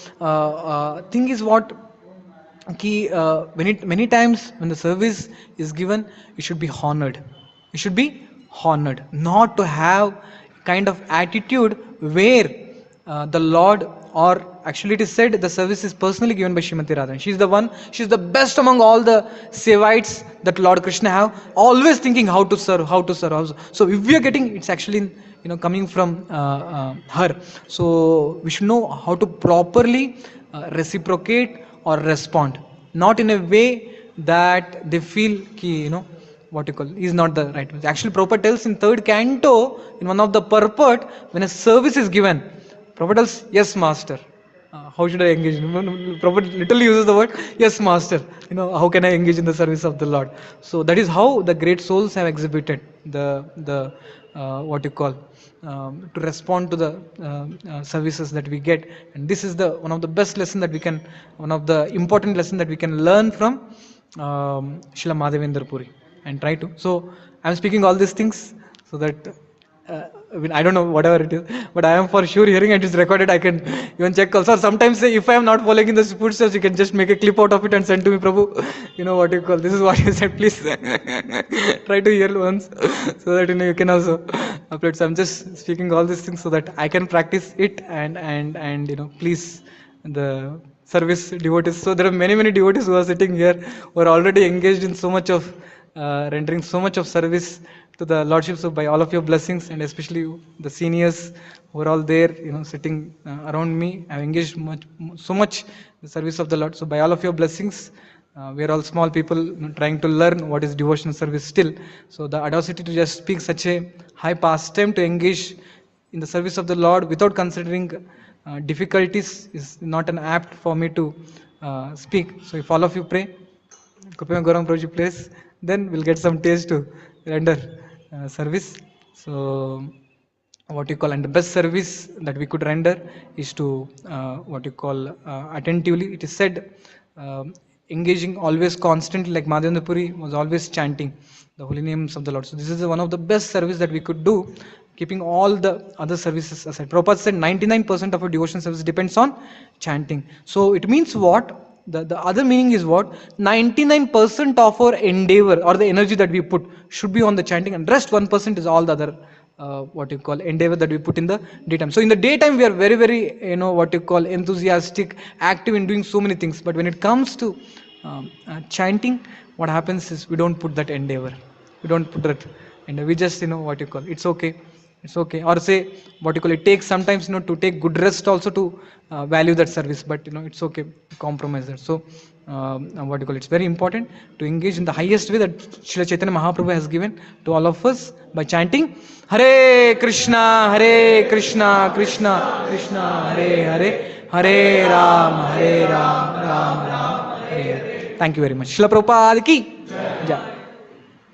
thing is what, many times when the service is given, it should be honored. It should be honored, not to have kind of attitude where the Lord, or actually it is said the service is personally given by Srimati Radha. She's the one, she's the best among all the Sevites that Lord Krishna have, always thinking how to serve, how to serve. So if we are getting, it's actually coming from her. So we should know how to properly reciprocate or respond, not in a way that they feel what you call is not the right way. Actually, Prabhupada tells in third canto, in one of the purport, when a service is given, Prabhupada tells, yes, master. How should I engage? Prabhupada literally uses the word, yes, master. How can I engage in the service of the Lord? So that is how the great souls have exhibited the what you call, to respond to the services that we get. And this is the one of the best lesson that we can, one of the important lesson that we can learn from Srila Madhavendra Puri, and try to. So I am speaking all these things so that I don't know whatever it is, but I am for sure hearing it is recorded. I can even check also. Or sometimes say if I am not following in the footsteps, you can just make a clip out of it and send to me, Prabhu. What you call, this is what you said. Please try to hear once, so that you can also upload. So I'm just speaking all these things so that I can practice it, and please the service devotees. So there are many devotees who are sitting here who are already engaged in so much of rendering so much of service to the Lordship. So by all of your blessings, and especially the seniors who are all there, sitting around me, I have engaged so much the service of the Lord. So by all of your blessings, we are all small people trying to learn what is devotional service still. So the audacity to just speak such a high pastime, to engage in the service of the Lord without considering difficulties, is not an apt for me to speak. So if all of you pray, Kopima Gaurang Prabhuji plays, then we'll get some taste to render service. So what you call, and the best service that we could render is to what you call attentively. It is said, engaging always constantly, like Madhavendra Puri was always chanting the holy names of the Lord. So this is one of the best service that we could do, keeping all the other services aside. Prabhupada said 99% of our devotion service depends on chanting. So it means what? The other meaning is what? 99% of our endeavor or the energy that we put should be on the chanting, and rest 1% is all the other what you call endeavor that we put in the daytime. So in the daytime we are very what you call enthusiastic, active in doing so many things. But when it comes to chanting, what happens is we don't put that endeavor. We don't put that, and we just what you call, it's okay. It's okay. Or say what you call, it takes sometimes to take good rest also to value that service. But it's okay to compromise that. So what you call, it's very important to engage in the highest way that Srila Chaitanya Mahaprabhu has given to all of us by chanting Hare Krishna, Krishna Krishna Hare Hare, Hare Ram, Ram Ram, Hare Hare. Thank you very much. Srila Prabhupada ki Jai.